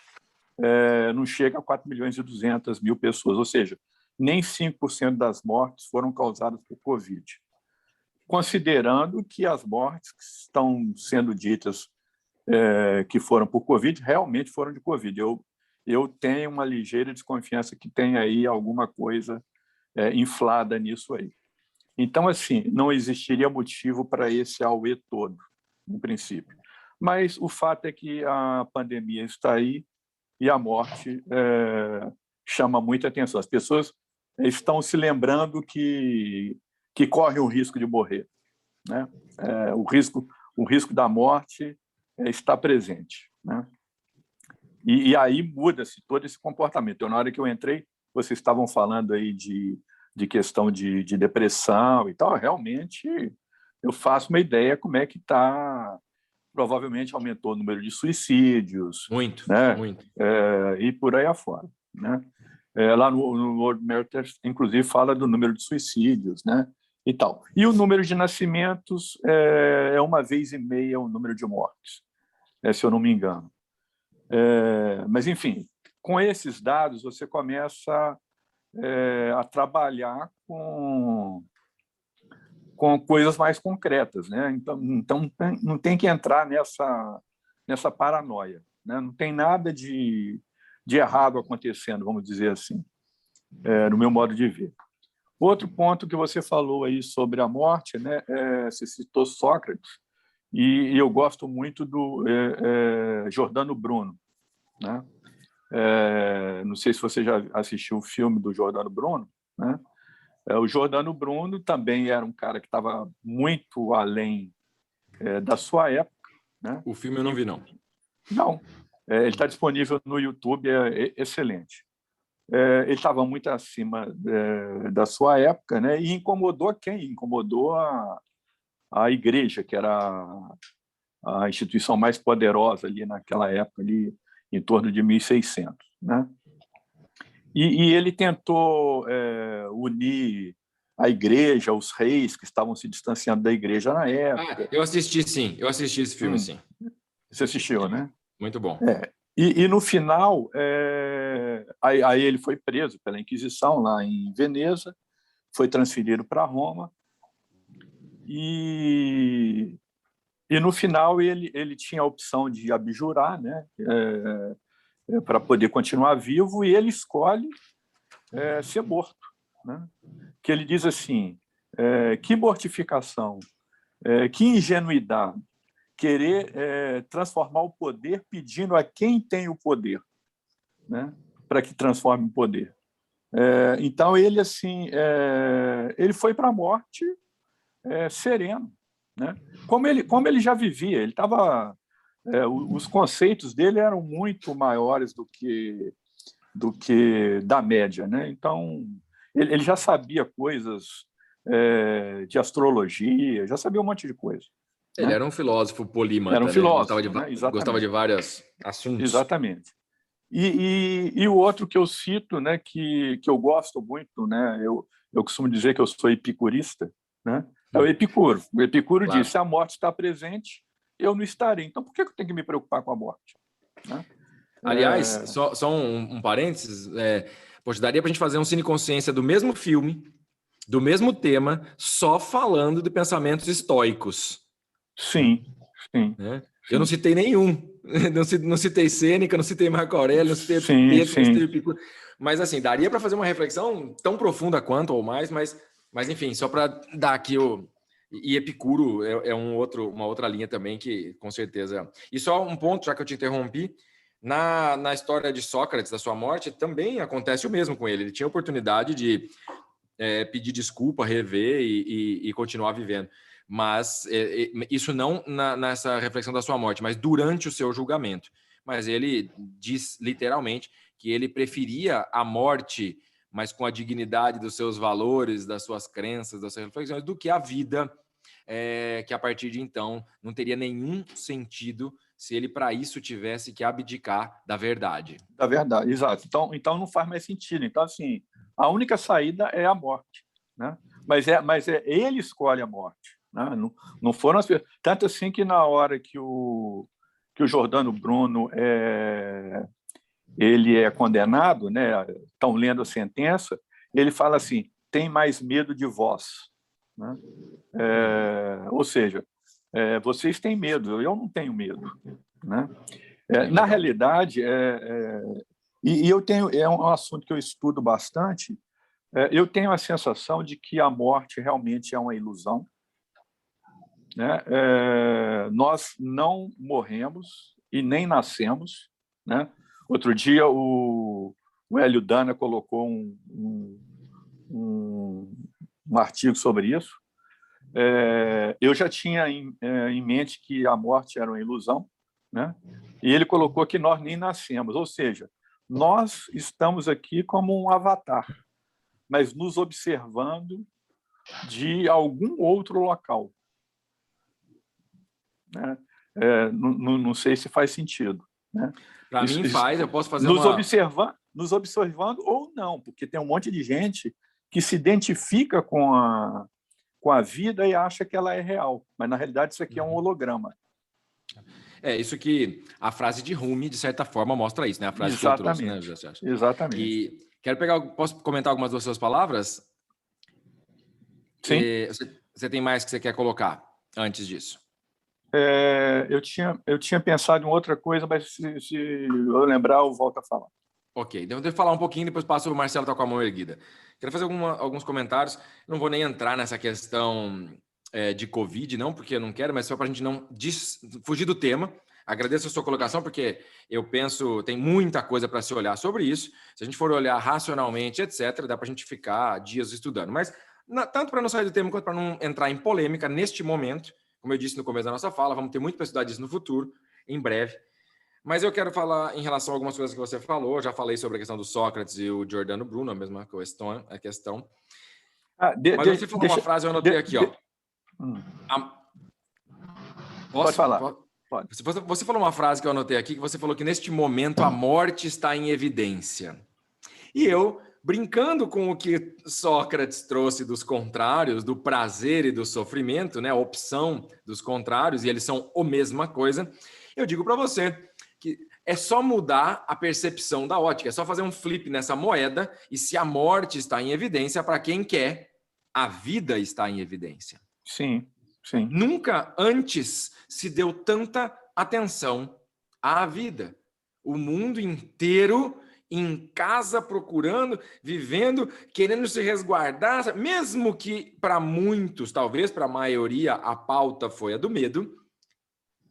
não chega a 4 milhões e 200 mil pessoas, ou seja, nem 5% das mortes foram causadas por Covid. Considerando que as mortes que estão sendo ditas que foram por Covid, realmente foram de Covid. Eu tenho uma ligeira desconfiança que tem aí alguma coisa inflada nisso aí. Então, assim, não existiria motivo para esse auê todo, no princípio. Mas o fato é que a pandemia está aí e a morte chama muita atenção. As pessoas estão se lembrando que correm o risco de morrer, né? O risco da morte está presente, né? E aí muda-se todo esse comportamento. Então, na hora que eu entrei, vocês estavam falando aí de questão de depressão e tal. Realmente, eu faço uma ideia como é que está. Provavelmente aumentou o número de suicídios. Muito, né? muito. E por aí afora, né? Lá no World Matters, inclusive, fala do número de suicídios, né? E tal. E o número de nascimentos é 1,5 o número de mortes, se eu não me engano. Mas, enfim, com esses dados, você começa a trabalhar com coisas mais concretas, né? Então não tem que entrar nessa paranoia, né? Não tem nada de errado acontecendo, vamos dizer assim, no meu modo de ver. Outro ponto que você falou aí sobre a morte, né? Você citou Sócrates, e eu gosto muito do Giordano Bruno, né? Não sei se você já assistiu o filme do Giordano Bruno, né? O Giordano Bruno também era um cara que estava muito além da sua época, né? O filme eu não vi, não. Não. Ele está disponível no YouTube, é excelente. Ele estava muito acima da sua época, né? E incomodou quem? Incomodou a igreja, que era a instituição mais poderosa ali naquela época, ali, em torno de 1600, né? E ele tentou unir a igreja, os reis que estavam se distanciando da igreja na época. Eu assisti, sim. Eu assisti esse filme, sim. Você assistiu, né? Muito bom. E no final, aí ele foi preso pela Inquisição lá em Veneza, foi transferido para Roma, e no final ele tinha a opção de abjurar, né? Para poder continuar vivo, e ele escolhe ser morto, né? Que ele diz assim, que mortificação, que ingenuidade, querer transformar o poder pedindo a quem tem o poder, né? Para que transforme o poder. Então ele assim, ele foi para a morte sereno, né? Como ele já vivia, ele estava, os conceitos dele eram muito maiores do que da média, né? Então ele já sabia coisas de astrologia, já sabia um monte de coisa. Ele né? era um filósofo polímata, Era um né? Filósofo, né? Gostava de vários assuntos. Exatamente. E o outro que eu cito, né, que eu gosto muito, né, eu costumo dizer que eu sou epicurista, né, é o Epicuro. O Epicuro Claro. diz: se a morte está presente, eu não estarei. Então, por que eu tenho que me preocupar com a morte? Né? Aliás, só um parênteses, poxa, daria para a gente fazer um Cine Consciência do mesmo filme, do mesmo tema, só falando de pensamentos estoicos. Sim, sim. Né? Eu não citei nenhum. Não citei Sêneca, não citei Marco Aurélio, não citei Epiteto, não citei Epicuro. Mas, assim, daria para fazer uma reflexão tão profunda quanto ou mais, mas enfim, só para dar aqui o... E Epicuro é uma outra linha também que, com certeza... E só um ponto, já que eu te interrompi, na história de Sócrates, da sua morte, também acontece o mesmo com ele. Ele tinha a oportunidade de pedir desculpa, rever e continuar vivendo. Mas isso não nessa reflexão da sua morte, mas durante o seu julgamento. Mas ele diz literalmente que ele preferia a morte, mas com a dignidade dos seus valores, das suas crenças, das suas reflexões, do que a vida, que a partir de então não teria nenhum sentido se ele para isso tivesse que abdicar da verdade. Da verdade, exato. Então não faz mais sentido. Então, assim, a única saída é a morte, né? Mas ele escolhe a morte, né? Não foram as pessoas. Tanto assim que na hora que o Jordano Bruno ele é condenado, né? Estão lendo a sentença, ele fala assim: tem mais medo de vós, né? Ou seja, vocês têm medo, eu não tenho medo, né? Na realidade, e eu tenho, é um assunto que eu estudo bastante. Eu tenho a sensação de que a morte realmente é uma ilusão, né? Nós não morremos e nem nascemos, né? Outro dia o Hélio Dana colocou um artigo sobre isso. Eu já tinha em mente que a morte era uma ilusão, né? E ele colocou que nós nem nascemos, ou seja, nós estamos aqui como um avatar, mas nos observando de algum outro local, né? Não sei se faz sentido, né? Para mim faz, eu posso fazer nos observando ou não, porque tem um monte de gente que se identifica com a vida e acha que ela é real, mas na realidade isso aqui é um holograma. Isso que a frase de Rumi, de certa forma, mostra isso, né? A frase que eu trouxe, né, José Sérgio? Exatamente. E posso comentar algumas das suas palavras? Sim. Você tem mais que você quer colocar antes disso? Eu tinha pensado em outra coisa, mas se eu lembrar, eu volto a falar. Ok, então eu devo falar um pouquinho, depois passo o Marcelo tá com a mão erguida. Quero fazer alguns comentários. Não vou nem entrar nessa questão de Covid, não, porque eu não quero, mas só para a gente não fugir do tema. Agradeço a sua colocação, porque eu penso, tem muita coisa para se olhar sobre isso. Se a gente for olhar racionalmente, etc., dá para a gente ficar dias estudando. Mas, tanto para não sair do tema, quanto para não entrar em polêmica neste momento, como eu disse no começo da nossa fala, vamos ter muito para estudar disso no futuro, em breve. Mas eu quero falar em relação a algumas coisas que você falou. Já falei sobre a questão do Sócrates e o Giordano Bruno, a mesma questão. Mas você falou uma frase, eu anotei aqui, ó. Pode falar. Pode. Você falou uma frase que eu anotei aqui, que você falou que neste momento a morte está em evidência. E eu, brincando com o que Sócrates trouxe dos contrários, do prazer e do sofrimento, né, a opção dos contrários, e eles são a mesma coisa, eu digo para você que é só mudar a percepção da ótica, é só fazer um flip nessa moeda, e se a morte está em evidência, para quem quer, a vida está em evidência. Sim, sim. Nunca antes se deu tanta atenção à vida. O mundo inteiro em casa, procurando, vivendo, querendo se resguardar, mesmo que para muitos, talvez para a maioria, a pauta foi a do medo,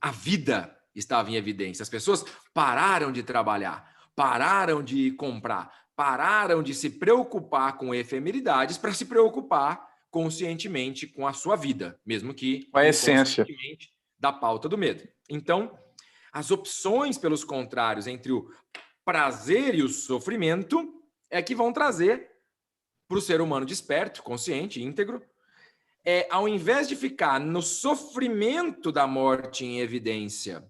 a vida estava em evidência. As pessoas pararam de trabalhar, pararam de comprar, pararam de se preocupar com efemeridades para se preocupar conscientemente com a sua vida, mesmo que A essência da pauta do medo. Então, as opções pelos contrários entre o prazer e o sofrimento é que vão trazer para o ser humano desperto, consciente, íntegro, ao invés de ficar no sofrimento da morte em evidência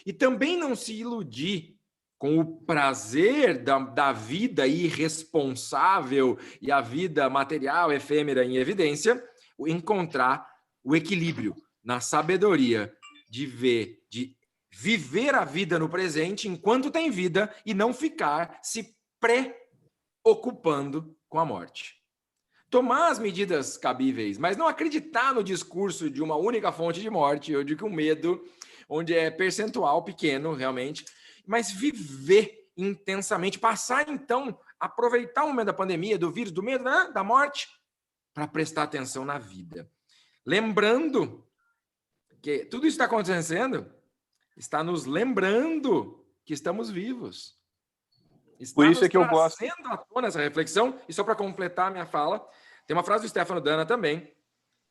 e também não se iludir com o prazer da vida irresponsável e a vida material efêmera em evidência, encontrar o equilíbrio na sabedoria de viver a vida no presente enquanto tem vida e não ficar se preocupando com a morte. Tomar as medidas cabíveis, mas não acreditar no discurso de uma única fonte de morte, eu digo que o medo, onde é percentual pequeno realmente, mas viver intensamente, passar então, aproveitar o momento da pandemia, do vírus, do medo, da morte, para prestar atenção na vida. Lembrando que tudo isso está acontecendo, está nos lembrando que estamos vivos. Está Por isso é que eu gosto. Trazendo à tona essa reflexão, e só para completar a minha fala, tem uma frase do Stefano Dana também,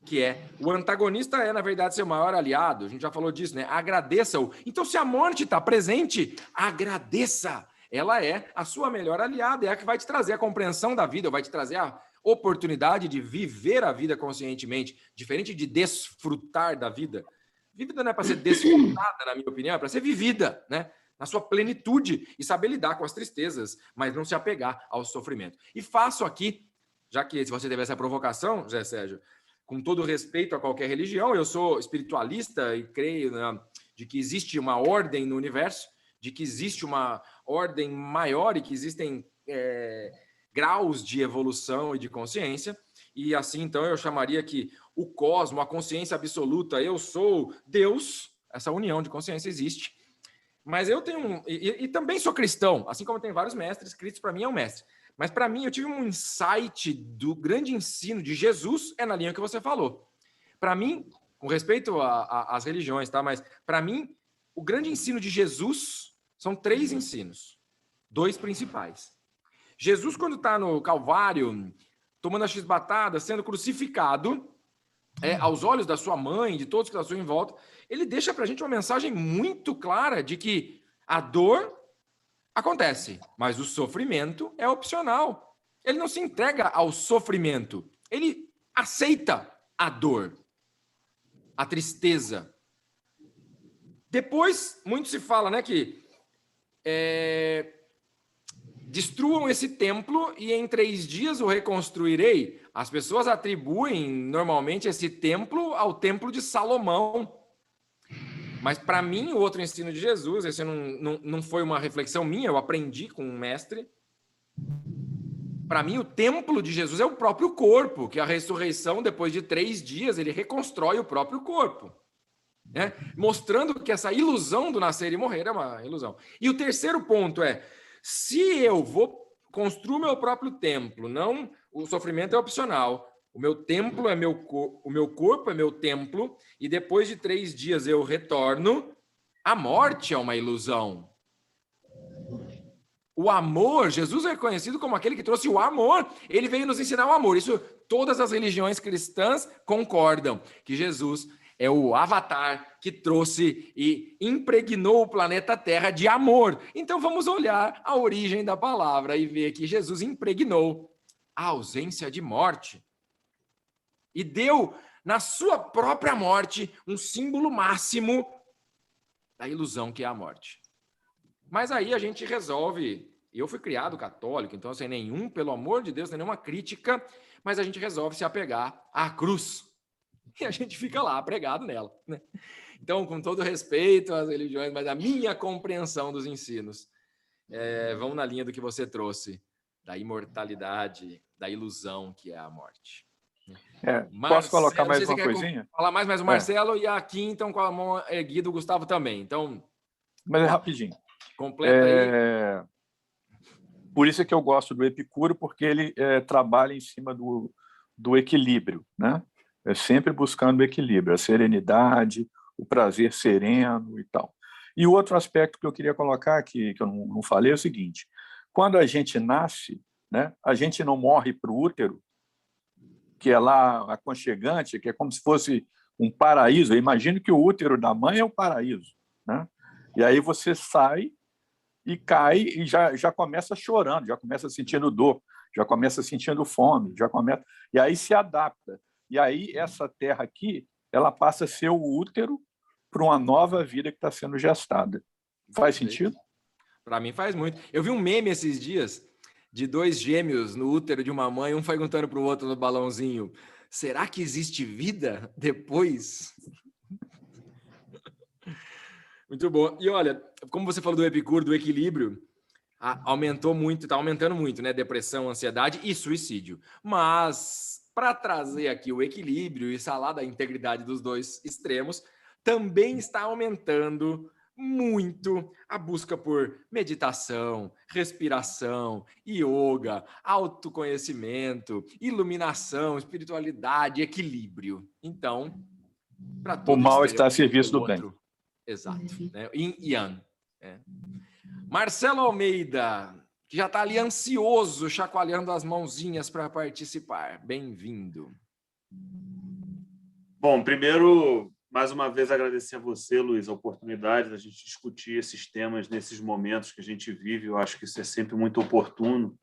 que é: o antagonista é, na verdade, seu maior aliado. A gente já falou disso, né? Agradeça-o. Então, se a morte está presente, agradeça. Ela é a sua melhor aliada, é a que vai te trazer a compreensão da vida, vai te trazer a oportunidade de viver a vida conscientemente, diferente de desfrutar da vida. Vida não é para ser desfrutada, na minha opinião, é para ser vivida, né? Na sua plenitude e saber lidar com as tristezas, mas não se apegar ao sofrimento. E faço aqui, já que se você teve essa provocação, José Sérgio, com todo respeito a qualquer religião, eu sou espiritualista e creio, né, de que existe uma ordem no universo, de que existe uma ordem maior e que existem graus de evolução e de consciência, e assim, então, eu chamaria que o cosmo, a consciência absoluta, eu sou Deus, essa união de consciência existe, mas eu tenho e também sou cristão, assim como tem vários mestres, Cristo para mim é um mestre. Mas para mim, eu tive um insight do grande ensino de Jesus, na linha que você falou. Para mim, com respeito às religiões, tá? Mas para mim, o grande ensino de Jesus são 3 ensinos, 2 principais. Jesus, quando está no Calvário, tomando a x-batada, sendo crucificado, aos olhos da sua mãe, de todos que estão em volta, ele deixa para a gente uma mensagem muito clara de que a dor acontece, mas o sofrimento é opcional. Ele não se entrega ao sofrimento, ele aceita a dor, a tristeza. Depois, muito se fala, né, que destruam esse templo e em 3 dias o reconstruirei. As pessoas atribuem normalmente esse templo ao templo de Salomão. Mas para mim, o outro ensino de Jesus, esse não foi uma reflexão minha, eu aprendi com um mestre. Para mim, o templo de Jesus é o próprio corpo, que a ressurreição, depois de 3 dias, ele reconstrói o próprio corpo. Né? Mostrando que essa ilusão do nascer e morrer é uma ilusão. E o terceiro ponto é, se eu vou construir meu próprio templo, não, o sofrimento é opcional, o meu templo é o meu corpo é meu templo, e depois de 3 dias eu retorno, a morte é uma ilusão. O amor, Jesus é conhecido como aquele que trouxe o amor, ele veio nos ensinar o amor. Isso todas as religiões cristãs concordam, que Jesus é o avatar que trouxe e impregnou o planeta Terra de amor. Então vamos olhar a origem da palavra e ver que Jesus impregnou a ausência de morte. E deu, na sua própria morte, um símbolo máximo da ilusão que é a morte. Mas aí a gente resolve Eu fui criado católico, então sem nenhum, pelo amor de Deus, sem nenhuma crítica, mas a gente resolve se apegar à cruz. E a gente fica lá, pregado nela, né? Então, com todo respeito às religiões, mas a minha compreensão dos ensinos vão na linha do que você trouxe, da imortalidade, da ilusão que é a morte. Posso colocar Marcelo, não sei mais se você uma quer coisinha? falar mais o Marcelo e aqui, então, com a mão erguida, o Gustavo também. Então, Mas é rapidinho. completa aí. Por isso é que eu gosto do Epicuro, porque ele trabalha em cima do equilíbrio, né? É sempre buscando o equilíbrio, a serenidade, o prazer sereno e tal. E o outro aspecto que eu queria colocar aqui, que eu não falei, é o seguinte: quando a gente nasce, né, a gente não morre para o útero, que é lá aconchegante, que é como se fosse um paraíso. Eu imagino que o útero da mãe é o paraíso, né? E aí você sai e cai e já começa chorando, já começa sentindo dor, já começa sentindo fome, já começa e aí se adapta. E aí essa terra aqui, ela passa a ser o útero para uma nova vida que está sendo gestada. Faz sentido? Para mim faz muito. Eu vi um meme esses dias de 2 gêmeos no útero de uma mãe, um perguntando para o outro no balãozinho: será que existe vida depois? Muito bom. E olha, como você falou do Epicuro, do equilíbrio, aumentou muito, está aumentando muito, né? Depressão, ansiedade e suicídio. Mas para trazer aqui o equilíbrio e falar da integridade dos dois extremos, também está aumentando muito a busca por meditação, respiração, yoga, autoconhecimento, iluminação, espiritualidade, equilíbrio. Então, para O todo mal está extremo, a serviço o do bem. outro. Exato. Né? Yin e Yang. Marcelo Almeida, que já está ali ansioso, chacoalhando as mãozinhas para participar. Bem-vindo. Bom, primeiro, mais uma vez, agradecer a você, Luiz, a oportunidade da gente discutir esses temas nesses momentos que a gente vive. Eu acho que isso é sempre muito oportuno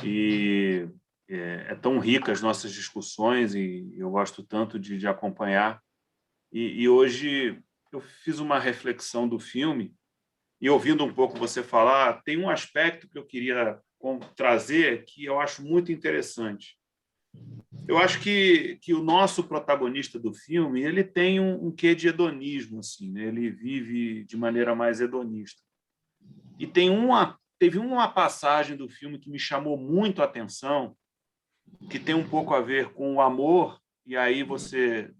e é tão rica as nossas discussões e eu gosto tanto de acompanhar. E hoje eu fiz uma reflexão do filme e, ouvindo um pouco você falar, tem um aspecto que eu queria trazer que eu acho muito interessante. Eu acho que o nosso protagonista do filme ele tem um quê de hedonismo, assim, né? Ele vive de maneira mais hedonista. E teve uma passagem do filme que me chamou muito a atenção, que tem um pouco a ver com o amor, e aí você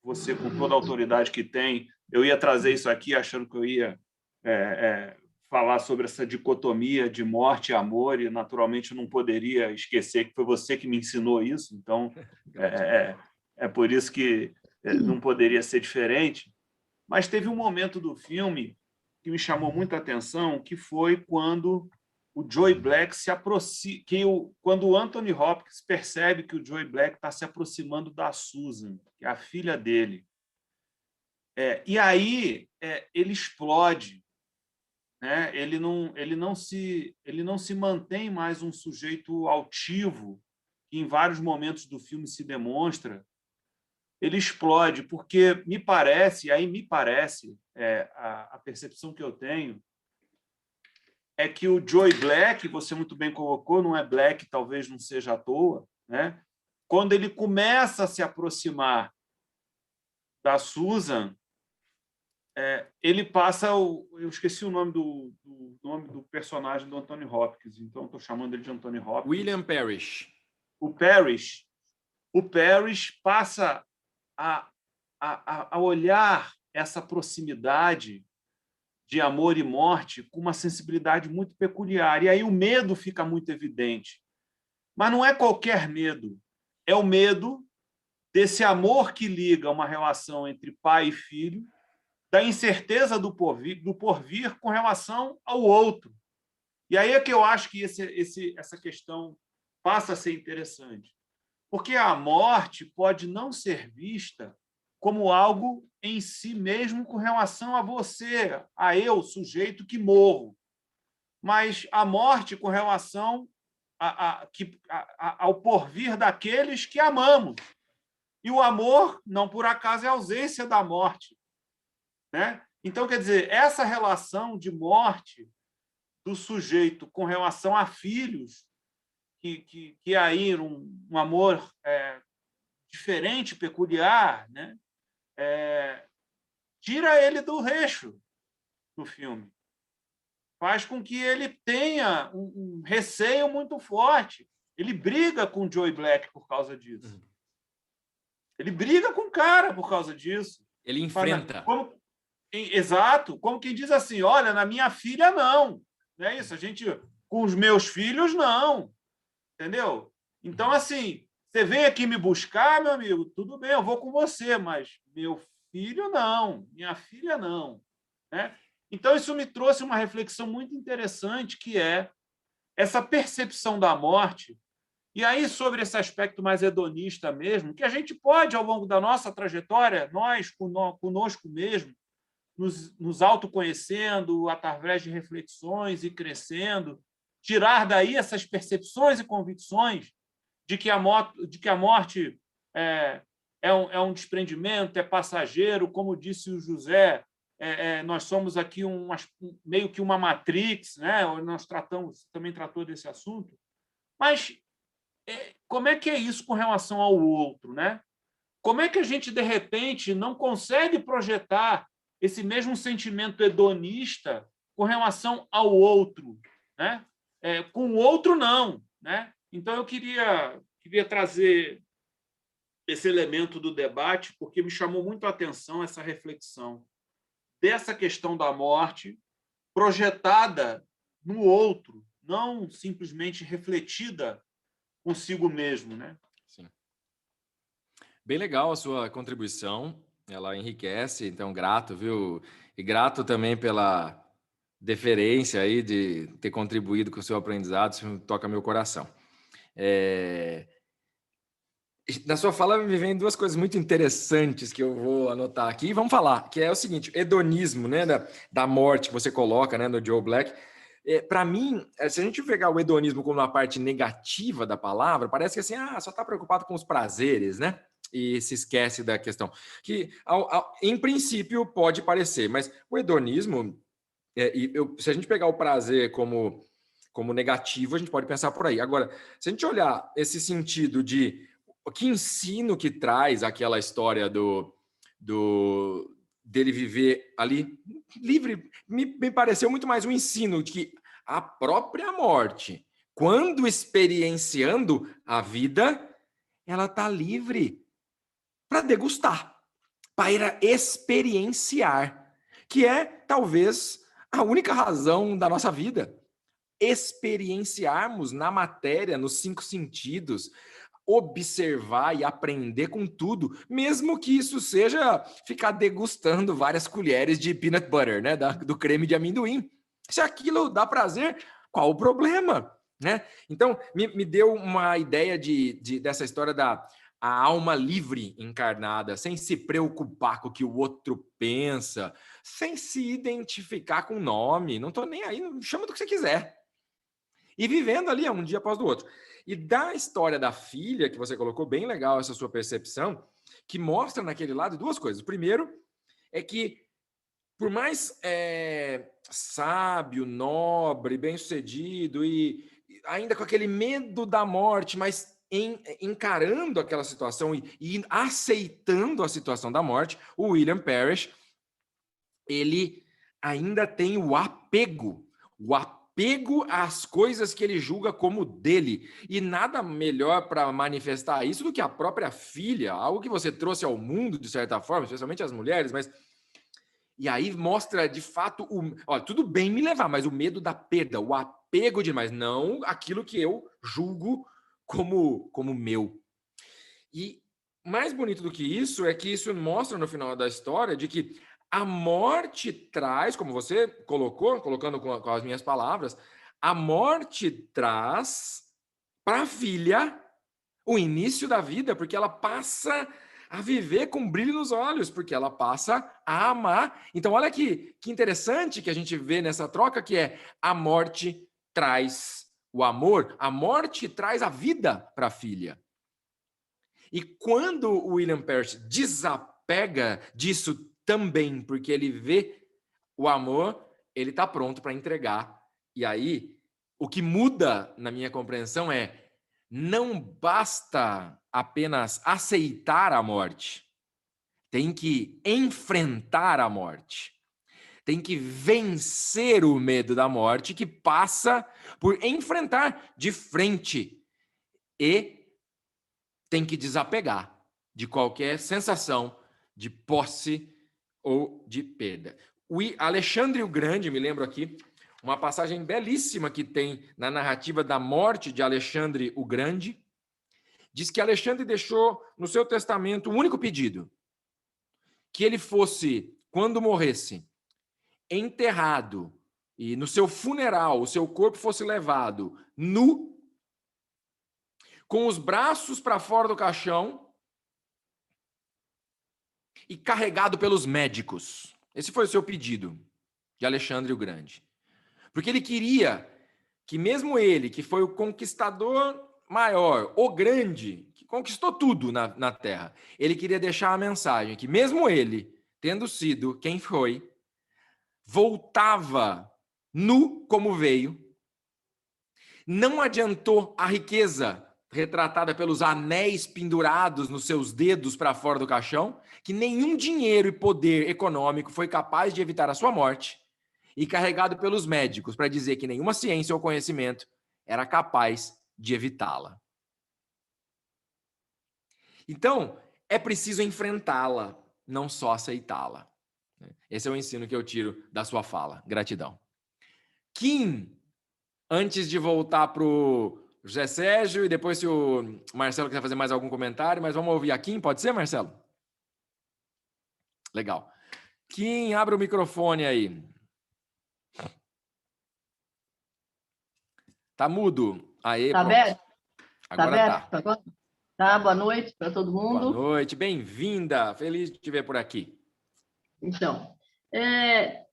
com toda a autoridade que tem, eu ia trazer isso aqui achando que eu ia falar sobre essa dicotomia de morte e amor, e naturalmente eu não poderia esquecer que foi você que me ensinou isso, então é por isso que não poderia ser diferente. Mas teve um momento do filme que me chamou muita atenção, que foi quando o Joe Black se aproxima, quando o Anthony Hopkins percebe que o Joe Black está se aproximando da Susan, que é a filha dele. E aí ele explode. Né? Ele não se mantém mais um sujeito altivo, que em vários momentos do filme se demonstra. Ele explode, porque me parece, a percepção que eu tenho é que o Joe Black, você muito bem colocou, não é Black, talvez não seja à toa, né? Quando ele começa a se aproximar da Susan, ele passa eu esqueci o nome do personagem do Anthony Hopkins, então estou chamando ele de Anthony Hopkins. William Parrish. O Parrish passa a olhar essa proximidade de amor e morte com uma sensibilidade muito peculiar. E aí o medo fica muito evidente. Mas não é qualquer medo. É o medo desse amor que liga uma relação entre pai e filho, da incerteza do porvir com relação ao outro. E aí é que eu acho que essa questão passa a ser interessante. Porque a morte pode não ser vista como algo em si mesmo com relação a você, a eu, sujeito que morro, mas a morte com relação ao porvir daqueles que amamos. E o amor, não por acaso, é a ausência da morte. Né? Então, quer dizer, essa relação de morte do sujeito com relação a filhos, que aí um amor diferente, peculiar, né? Tira ele do eixo do filme. Faz com que ele tenha um receio muito forte. Ele briga com o Joe Black por causa disso. Ele briga com o cara por causa disso. Ele enfrenta. Exato. Como quem diz assim, olha, na minha filha, não. Não é isso? Com os meus filhos, não. Entendeu? Então, assim, você vem aqui me buscar, meu amigo, tudo bem, eu vou com você, mas meu filho, não. Minha filha, não. Né? Então, isso me trouxe uma reflexão muito interessante, que é essa percepção da morte, e aí sobre esse aspecto mais hedonista mesmo, que a gente pode, ao longo da nossa trajetória, nós, conosco mesmo, nos autoconhecendo, através de reflexões e crescendo, tirar daí essas percepções e convicções de que a morte é um desprendimento, é passageiro, como disse o José, nós somos aqui meio que uma matrix, né? Nós também tratou desse assunto, mas como é que é isso com relação ao outro, né? Como é que a gente, de repente, não consegue projetar esse mesmo sentimento hedonista com relação ao outro, né? Com o outro, não, né? Então, eu queria trazer esse elemento do debate, porque me chamou muito a atenção essa reflexão dessa questão da morte projetada no outro, não simplesmente refletida consigo mesmo, né? Sim. Bem legal a sua contribuição, ela enriquece, então grato, viu? E grato também pela deferência aí de ter contribuído com o seu aprendizado, isso toca meu coração. Na sua fala me vem duas coisas muito interessantes que eu vou anotar aqui e vamos falar, que é o seguinte, hedonismo, né, da morte que você coloca, né, no Joe Black. Para mim, se a gente pegar o hedonismo como uma parte negativa da palavra, parece que assim, só está preocupado com os prazeres, né? E se esquece da questão. Que, em princípio, pode parecer, mas o hedonismo, se a gente pegar o prazer como negativo, a gente pode pensar por aí. Agora, se a gente olhar esse sentido de que ensino que traz aquela história dele viver ali livre, me pareceu muito mais um ensino de que a própria morte, quando experienciando a vida, ela está livre para degustar, para experienciar, que é talvez a única razão da nossa vida. Experienciarmos na matéria, nos 5 sentidos, observar e aprender com tudo, mesmo que isso seja ficar degustando várias colheres de peanut butter, né, do creme de amendoim. Se aquilo dá prazer, qual o problema, né? Então, me deu uma ideia dessa história da alma livre encarnada, sem se preocupar com o que o outro pensa, sem se identificar com o nome, não tô nem aí, chama do que você quiser. E vivendo ali um dia após o outro. E da história da filha, que você colocou, bem legal essa sua percepção, que mostra naquele lado 2 coisas. O primeiro é que, por mais sábio, nobre, bem-sucedido e ainda com aquele medo da morte, mas encarando aquela situação e aceitando a situação da morte, o William Parrish, ele ainda tem o apego às coisas que ele julga como dele. E nada melhor para manifestar isso do que a própria filha, algo que você trouxe ao mundo, de certa forma, especialmente as mulheres, mas... E aí mostra, de fato, olha, tudo bem me levar, mas o medo da perda, o apego demais, não aquilo que eu julgo como meu. E mais bonito do que isso é que isso mostra no final da história de que a morte traz, como você colocando com as minhas palavras, a morte traz para a filha o início da vida, porque ela passa a viver com brilho nos olhos, porque ela passa a amar. Então, olha que interessante que a gente vê nessa troca, que é a morte traz o amor, a morte traz a vida para a filha. E quando o William Parrish desapega disso também, porque ele vê o amor, ele está pronto para entregar E aí, o que muda na minha compreensão é: não basta apenas aceitar a morte, tem que enfrentar a morte. Tem que vencer o medo da morte, que passa por enfrentar de frente. E tem que desapegar de qualquer sensação de posse ou de perda. O Alexandre o Grande, me lembro aqui, uma passagem belíssima que tem na narrativa da morte de Alexandre o Grande, diz que Alexandre deixou no seu testamento um único pedido: que ele fosse, quando morresse, enterrado e no seu funeral o seu corpo fosse levado nu, com os braços para fora do caixão e carregado pelos médicos. Esse foi o seu pedido de Alexandre o Grande. Porque ele queria que mesmo ele, que foi o conquistador maior, o grande, que conquistou tudo na Terra, ele queria deixar a mensagem que mesmo ele, tendo sido quem foi, voltava nu como veio. Não adiantou a riqueza retratada pelos anéis pendurados nos seus dedos para fora do caixão, que nenhum dinheiro e poder econômico foi capaz de evitar a sua morte, e carregado pelos médicos para dizer que nenhuma ciência ou conhecimento era capaz de evitá-la. Então, é preciso enfrentá-la, não só aceitá-la. Esse é o ensino que eu tiro da sua fala. Gratidão. Kim, antes de voltar para o José Sérgio e depois se o Marcelo quiser fazer mais algum comentário, mas vamos ouvir a Kim, pode ser, Marcelo? Legal. Kim, abre o microfone aí. Tá mudo. Aê, Tá pronto. aberto? Agora tá. Agora? Tá, boa noite para todo mundo. Boa noite, bem-vinda. Feliz de te ver por aqui. Então,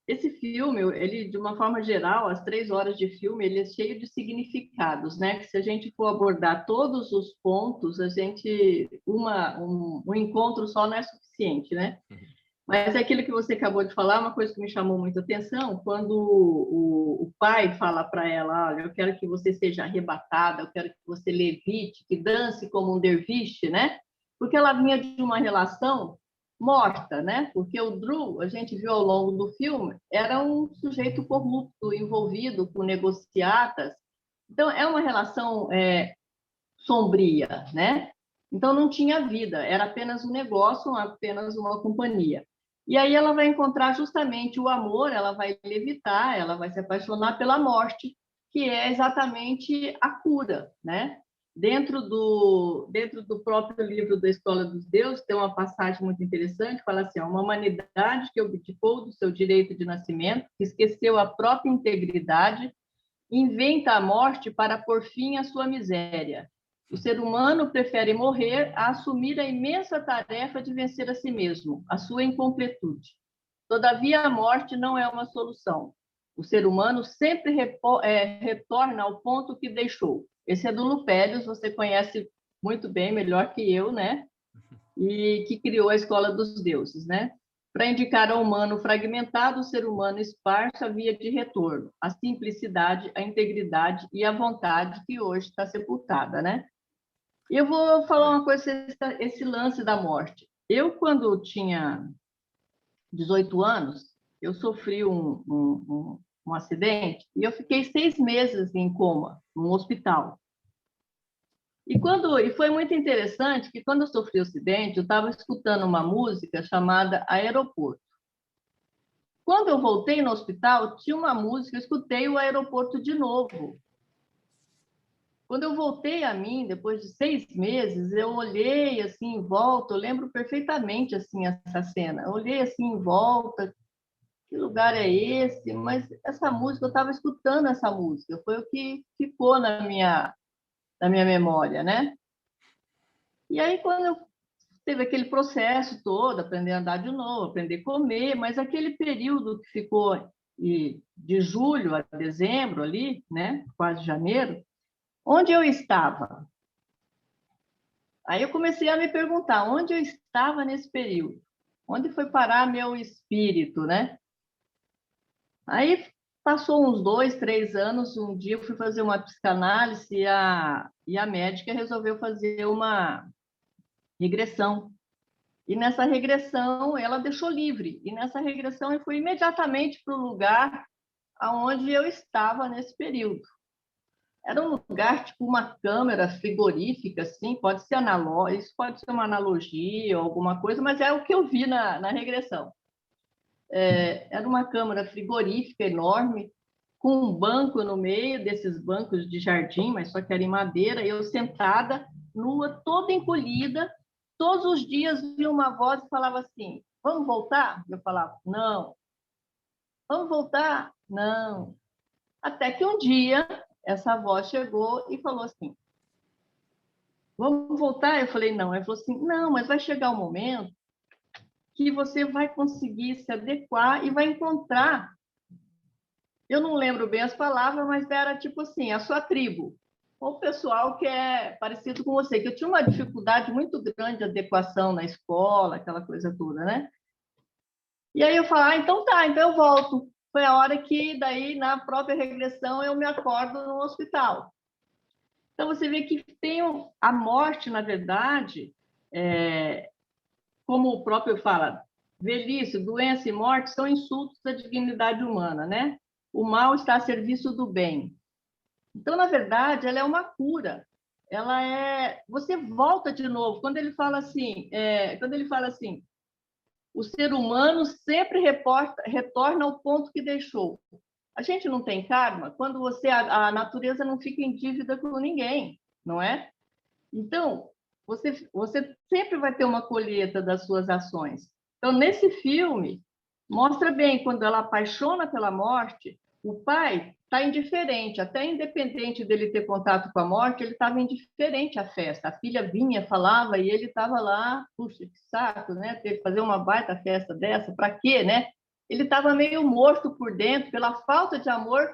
esse filme, ele, de uma forma geral, as 3 horas de filme, ele é cheio de significados, né? Que se a gente for abordar todos os pontos, a gente um encontro só não é suficiente, né? Mas é aquilo que você acabou de falar, uma coisa que me chamou muita atenção, quando o pai fala para ela: olha, eu quero que você seja arrebatada, eu quero que você levite, que dance como um derviche, né? Porque ela vinha de uma relação morta, né? Porque o Drew, a gente viu ao longo do filme, era um sujeito corrupto, envolvido com negociatas. Então, é uma relação sombria, né? Então, não tinha vida, era apenas um negócio, apenas uma companhia. E aí ela vai encontrar justamente o amor, ela vai levitar, ela vai se apaixonar pela morte, que é exatamente a cura, né? Dentro do próprio livro da Escola dos Deuses, tem uma passagem muito interessante, fala assim: uma humanidade que abdicou do seu direito de nascimento, que esqueceu a própria integridade, inventa a morte para pôr fim à sua miséria. O ser humano prefere morrer a assumir a imensa tarefa de vencer a si mesmo, a sua incompletude. Todavia, a morte não é uma solução. O ser humano sempre retorna ao ponto que deixou. Esse é do Lupélios, você conhece muito bem, melhor que eu, né? E que criou a Escola dos Deuses, né? Para indicar ao humano fragmentado, o ser humano esparso a via de retorno, a simplicidade, a integridade e a vontade que hoje está sepultada, né? E eu vou falar uma coisa, esse lance da morte. Eu, quando tinha 18 anos, eu sofri um acidente e eu fiquei 6 meses em coma, num hospital. E foi muito interessante que quando eu sofri o acidente, eu estava escutando uma música chamada Aeroporto. Quando eu voltei no hospital, tinha uma música, eu escutei o Aeroporto de novo. Quando eu voltei a mim, depois de 6 meses, eu olhei assim em volta, eu lembro perfeitamente assim essa cena. Eu olhei assim em volta, que lugar é esse? Mas essa música, eu estava escutando essa música, foi o que ficou na minha memória, né? E aí, quando teve aquele processo todo, aprender a andar de novo, aprender a comer, mas aquele período que ficou de julho a dezembro ali, né, quase janeiro, onde eu estava? Aí eu comecei a me perguntar, onde eu estava nesse período? Onde foi parar meu espírito, né? Aí Passou uns 2, 3 anos, um dia eu fui fazer uma psicanálise e a médica resolveu fazer uma regressão. E nessa regressão, ela deixou livre. E nessa regressão, eu fui imediatamente para o lugar onde eu estava nesse período. Era um lugar, tipo uma câmara frigorífica, assim, pode ser analógico, isso pode ser uma analogia ou alguma coisa, mas é o que eu vi na regressão. Era uma câmara frigorífica enorme, com um banco no meio desses bancos de jardim, mas só que era em madeira, eu sentada, nua, toda encolhida. Todos os dias vi uma voz que falava assim: vamos voltar? Eu falava: não. Vamos voltar? Não. Até que um dia essa voz chegou e falou assim: vamos voltar? Eu falei: não. Ela falou assim: não, mas vai chegar um momento que você vai conseguir se adequar e vai encontrar. Eu não lembro bem as palavras, mas era tipo assim: a sua tribo, ou o pessoal que é parecido com você, que eu tinha uma dificuldade muito grande de adequação na escola, aquela coisa toda, né? E aí eu falei: então tá, então eu volto. Foi a hora que, daí, na própria regressão, eu me acordo no hospital. Então, você vê que tem a morte, na verdade, como o próprio fala, velhice, doença e morte são insultos à dignidade humana, né? O mal está a serviço do bem. Então, na verdade, ela é uma cura. Você volta de novo. Quando ele fala assim, o ser humano sempre retorna ao ponto que deixou. A gente não tem karma quando a natureza não fica em dívida com ninguém, não é? Então, você sempre vai ter uma colheita das suas ações. Então, nesse filme, mostra bem, quando ela apaixona pela morte, o pai está indiferente, até independente dele ter contato com a morte, ele estava indiferente à festa. A filha vinha, falava, e ele estava lá, puxa, que saco, né? Ter que fazer uma baita festa dessa, para quê, né? Ele estava meio morto por dentro, pela falta de amor,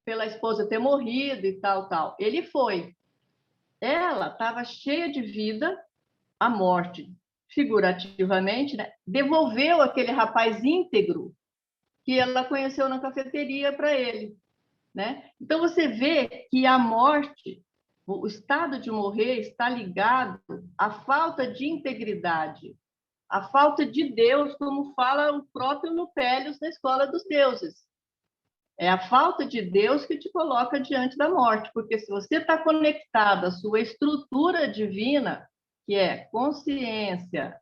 pela esposa ter morrido e tal, tal. Ele foi. Ela estava cheia de vida, a morte, figurativamente, né? Devolveu aquele rapaz íntegro que ela conheceu na cafeteria para ele, né? Então você vê que a morte, o estado de morrer está ligado à falta de integridade, à falta de Deus, como fala o próprio Nupélios na Escola dos Deuses. É a falta de Deus que te coloca diante da morte, porque se você está conectado à sua estrutura divina, que é consciência,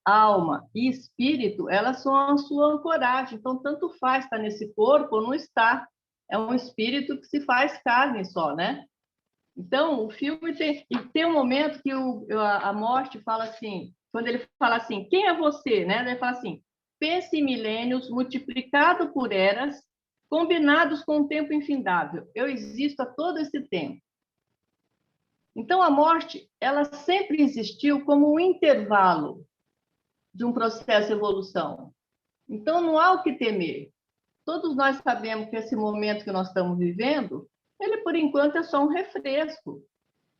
alma e espírito, elas são a sua ancoragem. Então, tanto faz estar nesse corpo ou não estar. É um espírito que se faz carne só, né? Então, o filme tem um momento que a morte fala assim, quando ele fala assim, quem é você? Né? Ele fala assim, pense em milênios multiplicado por eras, combinados com um tempo infindável. Eu existo há todo esse tempo. Então, a morte, ela sempre existiu como um intervalo de um processo de evolução. Então, não há o que temer. Todos nós sabemos que esse momento que nós estamos vivendo, ele, por enquanto, é só um refresco.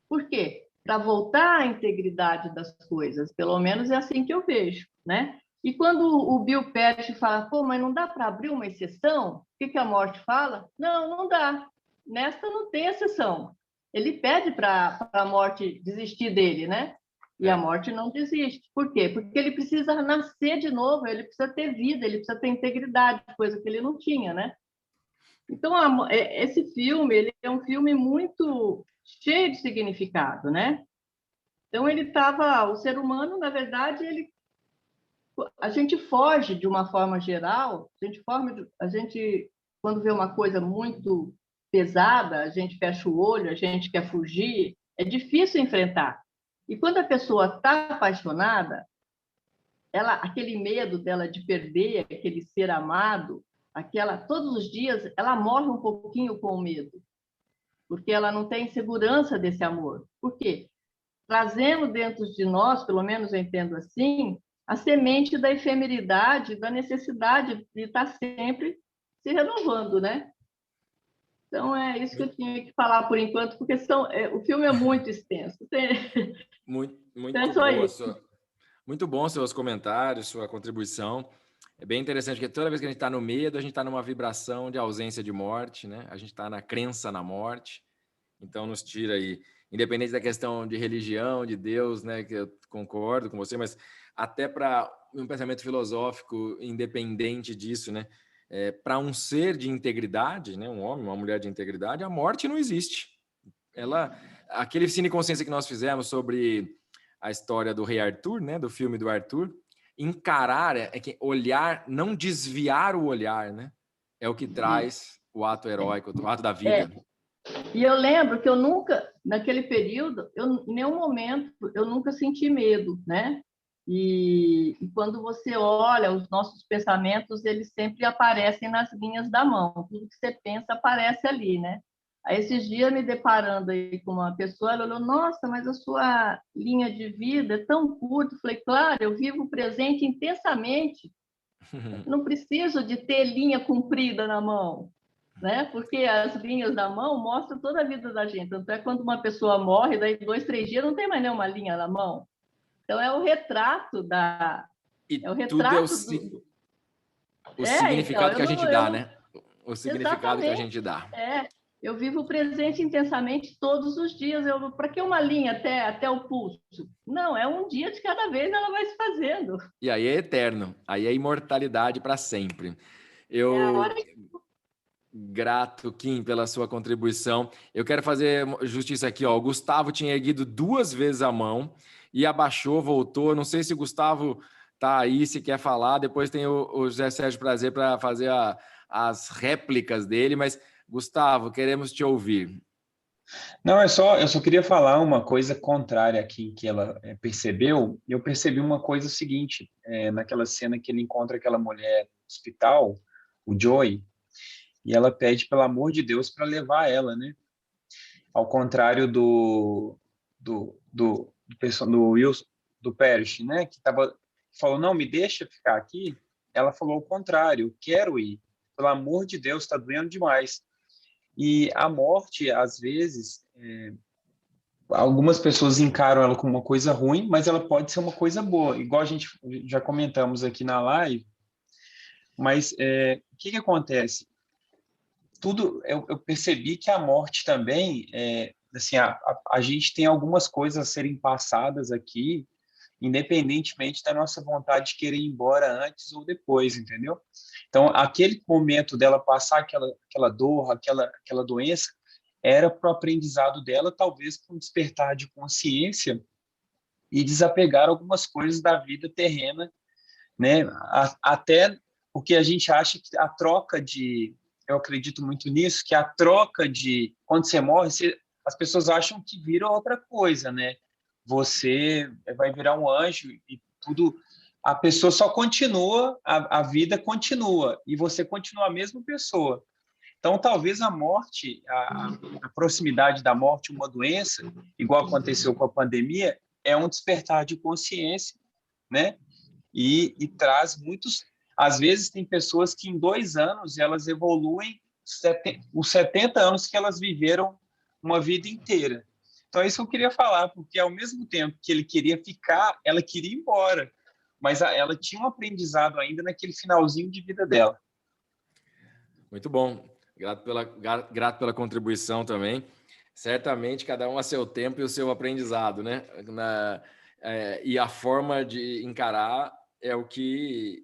Por quê? Para voltar à integridade das coisas. Pelo menos é assim que eu vejo, né? E quando o Bill Pett fala, pô, mas não dá para abrir uma exceção? O que a morte fala? Não, não dá. Nesta não tem exceção. Ele pede para a morte desistir dele, né? E a morte não desiste. Por quê? Porque ele precisa nascer de novo, ele precisa ter vida, ele precisa ter integridade, coisa que ele não tinha, né? Então, esse filme, ele é um filme muito cheio de significado, né? Então, o ser humano, na verdade, a gente foge de uma forma geral, quando vê uma coisa muito pesada, a gente fecha o olho, a gente quer fugir, é difícil enfrentar. E quando a pessoa está apaixonada, aquele medo dela de perder aquele ser amado, todos os dias, ela morre um pouquinho com o medo, porque ela não tem segurança desse amor. Por quê? Trazendo dentro de nós, pelo menos eu entendo assim, a semente da efemeridade, da necessidade de estar sempre se renovando, né? Então, é isso que eu tinha que falar por enquanto, porque o filme é muito extenso. Muito É só boa isso. muito bom seus comentários, sua contribuição. É bem interessante, porque toda vez que a gente está no medo, a gente está numa vibração de ausência de morte, né? A gente está na crença na morte. Então, nos tira aí, independente da questão de religião, de Deus, né? Que eu concordo com você, mas até para um pensamento filosófico independente disso, né? Para um ser de integridade, né? Um homem, uma mulher de integridade, a morte não existe. Aquele Cine Consciência que nós fizemos sobre a história do Rei Arthur, né? Do filme do Arthur, encarar olhar, não desviar o olhar, né? É o que traz o ato heróico, o ato da vida. E eu lembro que eu nunca, naquele período, em nenhum momento, eu nunca senti medo, né? E quando você olha, os nossos pensamentos, eles sempre aparecem nas linhas da mão. Tudo que você pensa aparece ali, né? Aí, esses dias, me deparando aí com uma pessoa, ela olhou, nossa, mas a sua linha de vida é tão curta. Eu falei, claro, eu vivo o presente intensamente. Não preciso de ter linha comprida na mão, né? Porque as linhas da mão mostram toda a vida da gente. Tanto é que quando uma pessoa morre, daí 2, 3 dias não tem mais nenhuma linha na mão. Então, é o retrato da... E é o tudo retrato o significado então, que a gente dá, né? O significado que a gente dá. Eu vivo o presente intensamente todos os dias. Para que uma linha até o pulso? Não, é um dia de cada vez, ela vai se fazendo. E aí é eterno, aí é imortalidade para sempre. Grato, Kim, pela sua contribuição. Eu quero fazer justiça aqui, ó. O Gustavo tinha erguido 2 vezes a mão e abaixou, voltou. Não sei se o Gustavo tá aí, se quer falar. Depois tem o José Sérgio Prazer para fazer as réplicas dele, mas Gustavo, queremos te ouvir. Não, eu só queria falar uma coisa contrária aqui que ela percebeu. Eu percebi uma coisa seguinte, naquela cena que ele encontra aquela mulher no hospital, o Joey, e ela pede, pelo amor de Deus, para levar ela, né? Ao contrário do Wilson, do Parrish, né? Que falou, não, me deixa ficar aqui. Ela falou o contrário, quero ir. Pelo amor de Deus, está doendo demais. E a morte, às vezes, algumas pessoas encaram ela como uma coisa ruim, mas ela pode ser uma coisa boa, igual a gente já comentamos aqui na live. Mas o que acontece? Eu percebi que a morte também, assim, a gente tem algumas coisas a serem passadas aqui, independentemente da nossa vontade de querer ir embora antes ou depois, entendeu? Então, aquele momento dela passar aquela dor, aquela doença, era para o aprendizado dela, talvez para um despertar de consciência e desapegar algumas coisas da vida terrena, né? Até porque a gente acha que a troca de... Eu acredito muito nisso, que a troca de... Quando você morre, as pessoas acham que vira outra coisa, né? Você vai virar um anjo e tudo... A pessoa só continua, a vida continua, e você continua a mesma pessoa. Então, talvez a morte, a proximidade da morte, uma doença, igual aconteceu com a pandemia, é um despertar de consciência, né? E traz muitos... Às vezes, tem pessoas que em 2 anos elas evoluem os 70 anos que elas viveram uma vida inteira. Então, é isso que eu queria falar, porque ao mesmo tempo que ele queria ficar, ela queria ir embora, mas ela tinha um aprendizado ainda naquele finalzinho de vida dela. Muito bom. Grato pela contribuição também. Certamente, cada um a seu tempo e o seu aprendizado, né? E a forma de encarar é o que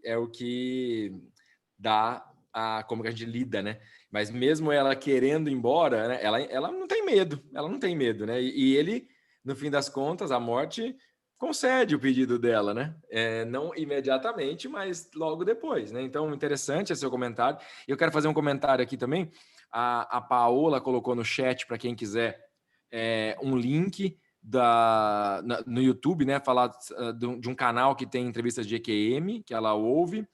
dá como que a gente lida, né? Mas mesmo ela querendo ir embora, né? Ela não tem medo, né? E ele, no fim das contas, a morte concede o pedido dela, né? Não imediatamente, mas logo depois, né? Então, interessante esse seu comentário. Eu quero fazer um comentário aqui também. A Paola colocou no chat, para quem quiser, um link no YouTube, né? Falar de um canal que tem entrevistas de EQM, que ela ouve.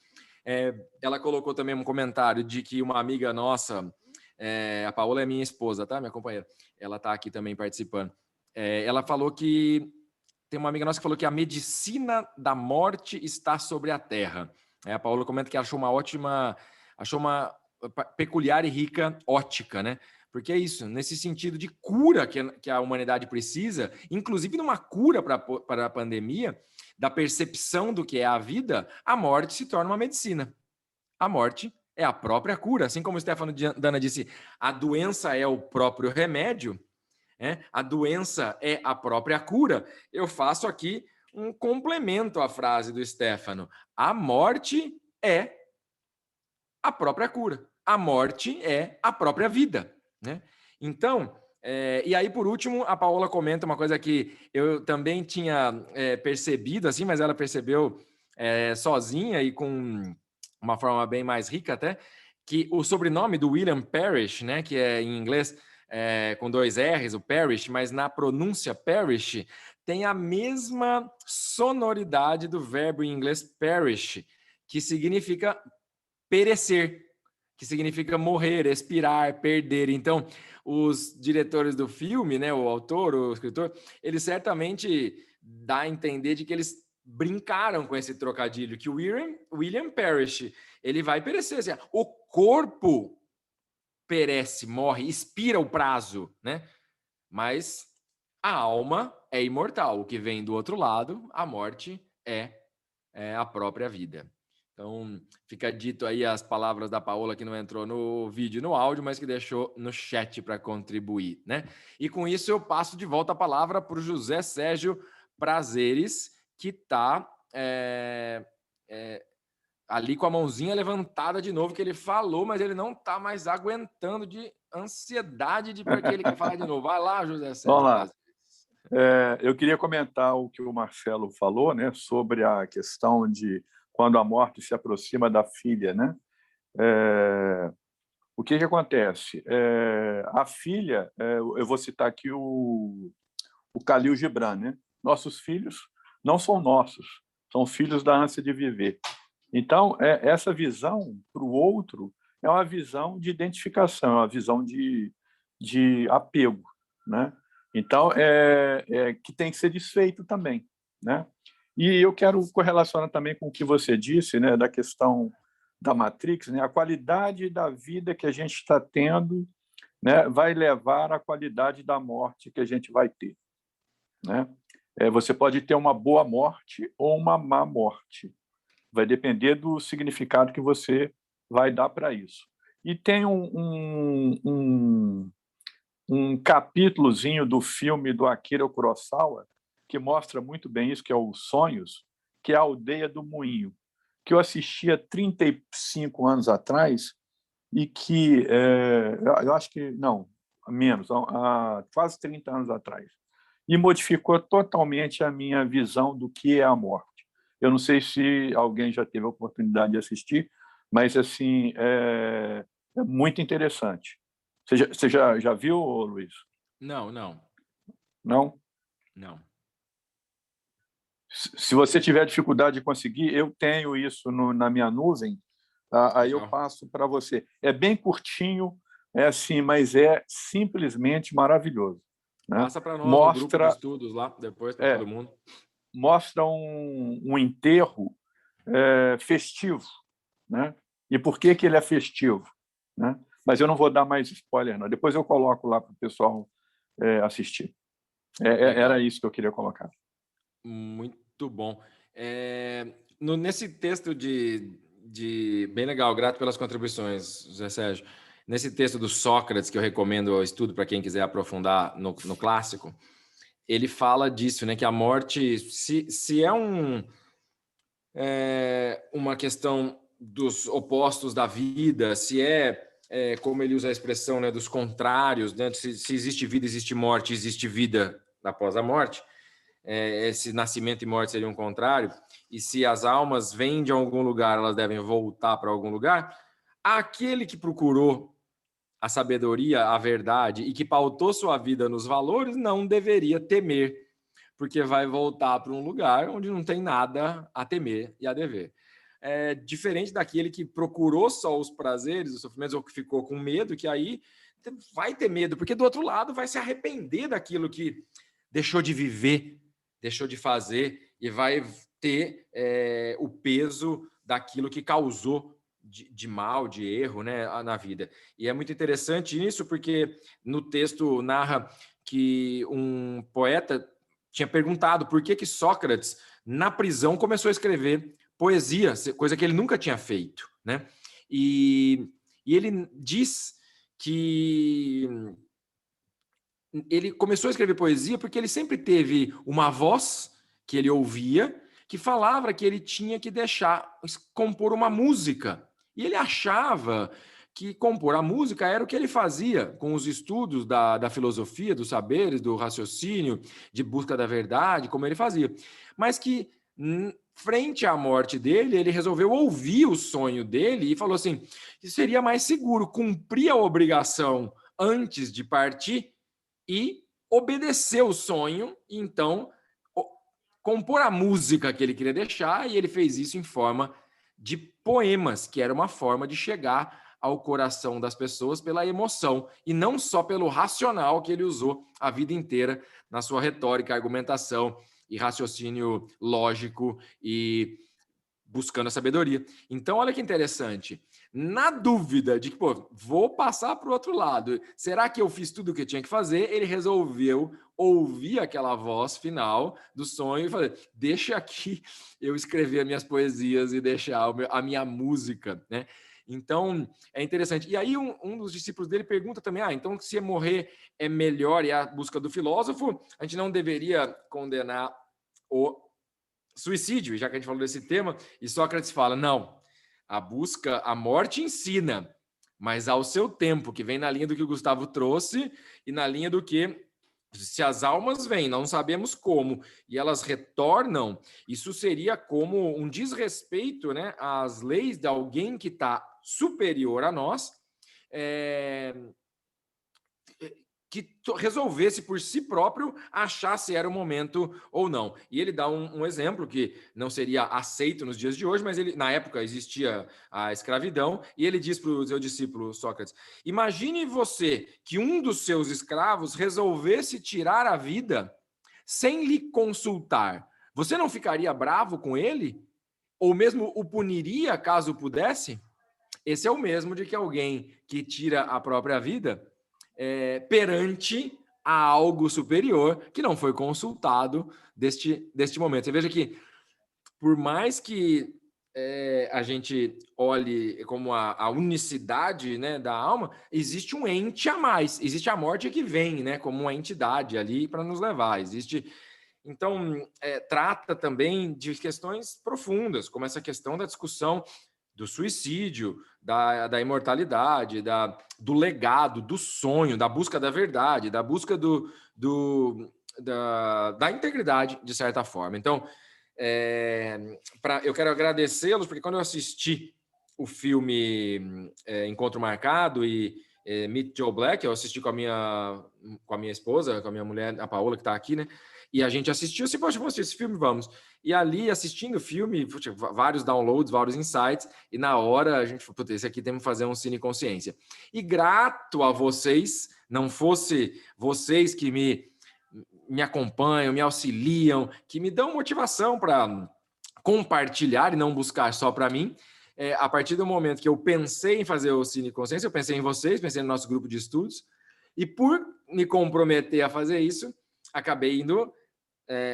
Ela colocou também um comentário de que uma amiga nossa, a Paola é minha esposa, tá? Minha companheira. Ela está aqui também participando. Ela falou que tem uma amiga nossa que falou que a medicina da morte está sobre a Terra. A Paola comenta que achou uma peculiar e rica ótica, né? Porque é isso, nesse sentido de cura que a humanidade precisa, inclusive numa cura para a pandemia, da percepção do que é a vida, a morte se torna uma medicina. A morte é a própria cura. Assim como o Stefano Dana disse, a doença é o próprio remédio, a doença é a própria cura. Eu faço aqui um complemento à frase do Stefano. A morte é a própria cura. A morte é a própria vida, né? Então, e aí, por último, a Paola comenta uma coisa que eu também tinha percebido, assim, mas ela percebeu sozinha e com uma forma bem mais rica até, que o sobrenome do William Parrish, né, que é em inglês com 2 R's, o Parrish, mas na pronúncia Parish, tem a mesma sonoridade do verbo em inglês perish, que significa perecer, que significa morrer, expirar, perder. Então, os diretores do filme, né, o autor, o escritor, ele certamente dá a entender de que eles brincaram com esse trocadilho, que o William Parrish, ele vai perecer. Assim, o corpo perece, morre, expira o prazo, né? Mas a alma é imortal. O que vem do outro lado, a morte é a própria vida. Então, fica dito aí as palavras da Paola, que não entrou no vídeo e no áudio, mas que deixou no chat para contribuir, né? E com isso eu passo de volta a palavra para o José Sérgio Prazeres, que está ali com a mãozinha levantada de novo, que ele falou, mas ele não está mais aguentando de ansiedade para que ele quer falar de novo. Vai lá, José Sérgio. Vamos lá. Eu queria comentar o que o Marcelo falou, né, sobre a questão de quando a morte se aproxima da filha, né? O que acontece? A filha, eu vou citar aqui o Khalil Gibran, né? Nossos filhos não são nossos, são filhos da ânsia de viver. Então, essa visão para o outro é uma visão de identificação, é uma visão de apego, né? Então, que tem que ser desfeito também, né? E eu quero correlacionar também com o que você disse, né, da questão da Matrix, né? A qualidade da vida que a gente está tendo, né, vai levar à qualidade da morte que a gente vai ter, né? Você pode ter uma boa morte ou uma má morte. Vai depender do significado que você vai dar para isso. E tem um capítulozinho do filme do Akira Kurosawa que mostra muito bem isso, que é o Sonhos, que é a Aldeia do Moinho, que eu assisti há 35 anos atrás e que, eu acho que, não, menos, há quase 30 anos atrás, e modificou totalmente a minha visão do que é a morte. Eu não sei se alguém já teve a oportunidade de assistir, mas assim é muito interessante. Você já viu, Luiz? Não. Não? Não. Se você tiver dificuldade de conseguir, eu tenho isso na minha nuvem, tá? Aí eu passo para você. É bem curtinho, assim, mas é simplesmente maravilhoso, né? Passa para nós no grupo de estudos lá, depois para todo mundo. Mostra um enterro festivo, né? E por que ele é festivo, né? Mas eu não vou dar mais spoiler, não. Depois eu coloco lá para o pessoal assistir. Era isso que eu queria colocar. Muito bom. Nesse texto bem legal, grato pelas contribuições, José Sérgio. Nesse texto do Sócrates, que eu recomendo ao estudo para quem quiser aprofundar no clássico, ele fala disso, né? Que a morte, se é uma questão dos opostos da vida, se como ele usa a expressão, né, dos contrários, né? Se existe vida, existe morte, existe vida após a morte, esse nascimento e morte seriam um contrário, e se as almas vêm de algum lugar, elas devem voltar para algum lugar, aquele que procurou a sabedoria, a verdade, e que pautou sua vida nos valores, não deveria temer, porque vai voltar para um lugar onde não tem nada a temer e a dever. Diferente daquele que procurou só os prazeres, os sofrimentos, ou que ficou com medo, que aí vai ter medo, porque do outro lado vai se arrepender daquilo que deixou de viver, deixou de fazer, e vai ter o peso daquilo que causou de mal, de erro, né, na vida. E é muito interessante isso, porque no texto narra que um poeta tinha perguntado por que Sócrates, na prisão, começou a escrever poesia, coisa que ele nunca tinha feito, né? E ele diz que ele começou a escrever poesia porque ele sempre teve uma voz que ele ouvia, que falava que ele tinha que compor uma música. E ele achava que compor a música era o que ele fazia com os estudos da filosofia, dos saberes, do raciocínio, de busca da verdade, como ele fazia. Mas que, frente à morte dele, ele resolveu ouvir o sonho dele e falou assim, que seria mais seguro cumprir a obrigação antes de partir e obedecer o sonho, e então compor a música que ele queria deixar, e ele fez isso em forma de poemas, que era uma forma de chegar ao coração das pessoas pela emoção, e não só pelo racional que ele usou a vida inteira na sua retórica, argumentação e raciocínio lógico e buscando a sabedoria. Então, olha que interessante. Na dúvida de que, vou passar para o outro lado, será que eu fiz tudo o que eu tinha que fazer? Ele resolveu ouvir aquela voz final do sonho e fazer, deixa aqui eu escrever as minhas poesias e deixar a minha música, né? Então, é interessante. E aí, um dos discípulos dele pergunta também, então, se morrer é melhor e a busca do filósofo, a gente não deveria condenar o suicídio, já que a gente falou desse tema, e Sócrates fala, não, a morte ensina, mas ao seu tempo, que vem na linha do que o Gustavo trouxe, e na linha do que, se as almas vêm, não sabemos como, e elas retornam, isso seria como um desrespeito, né, às leis de alguém que está superior a nós, que resolvesse por si próprio achar se era o momento ou não. E ele dá um exemplo que não seria aceito nos dias de hoje, mas na época existia a escravidão, e ele diz para o seu discípulo Sócrates, imagine você que um dos seus escravos resolvesse tirar a vida sem lhe consultar. Você não ficaria bravo com ele? Ou mesmo o puniria caso pudesse? Esse é o mesmo de que alguém que tira a própria vida perante a algo superior que não foi consultado deste momento. Você veja que, por mais que a gente olhe como a unicidade, né, da alma, existe um ente a mais, existe a morte que vem, né, como uma entidade ali para nos levar. Então, trata também de questões profundas, como essa questão da discussão do suicídio, da imortalidade, do legado, do sonho, da busca da verdade, da busca da integridade, de certa forma. Então, eu quero agradecê-los, porque quando eu assisti o filme Encontro Marcado e Meet Joe Black, eu assisti com a minha esposa, com a minha mulher, a Paola, que está aqui, né? E a gente assistiu, assim, poxa, vamos assistir esse filme, vamos. E ali, assistindo o filme, vários downloads, vários insights, e na hora a gente falou, esse aqui temos que fazer um Cine Consciência. E grato a vocês, não fosse vocês que me acompanham, me auxiliam, que me dão motivação para compartilhar e não buscar só para mim. A partir do momento que eu pensei em fazer o Cine Consciência, eu pensei em vocês, pensei no nosso grupo de estudos, e por me comprometer a fazer isso, acabei indo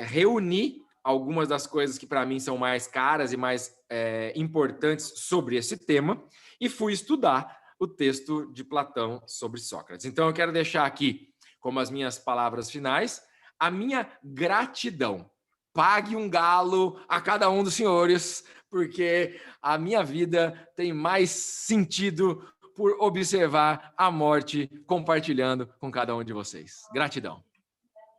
reunir algumas das coisas que para mim são mais caras e mais importantes sobre esse tema, e fui estudar o texto de Platão sobre Sócrates. Então eu quero deixar aqui, como as minhas palavras finais, a minha gratidão. Pague um galo a cada um dos senhores, porque a minha vida tem mais sentido por observar a morte compartilhando com cada um de vocês. Gratidão.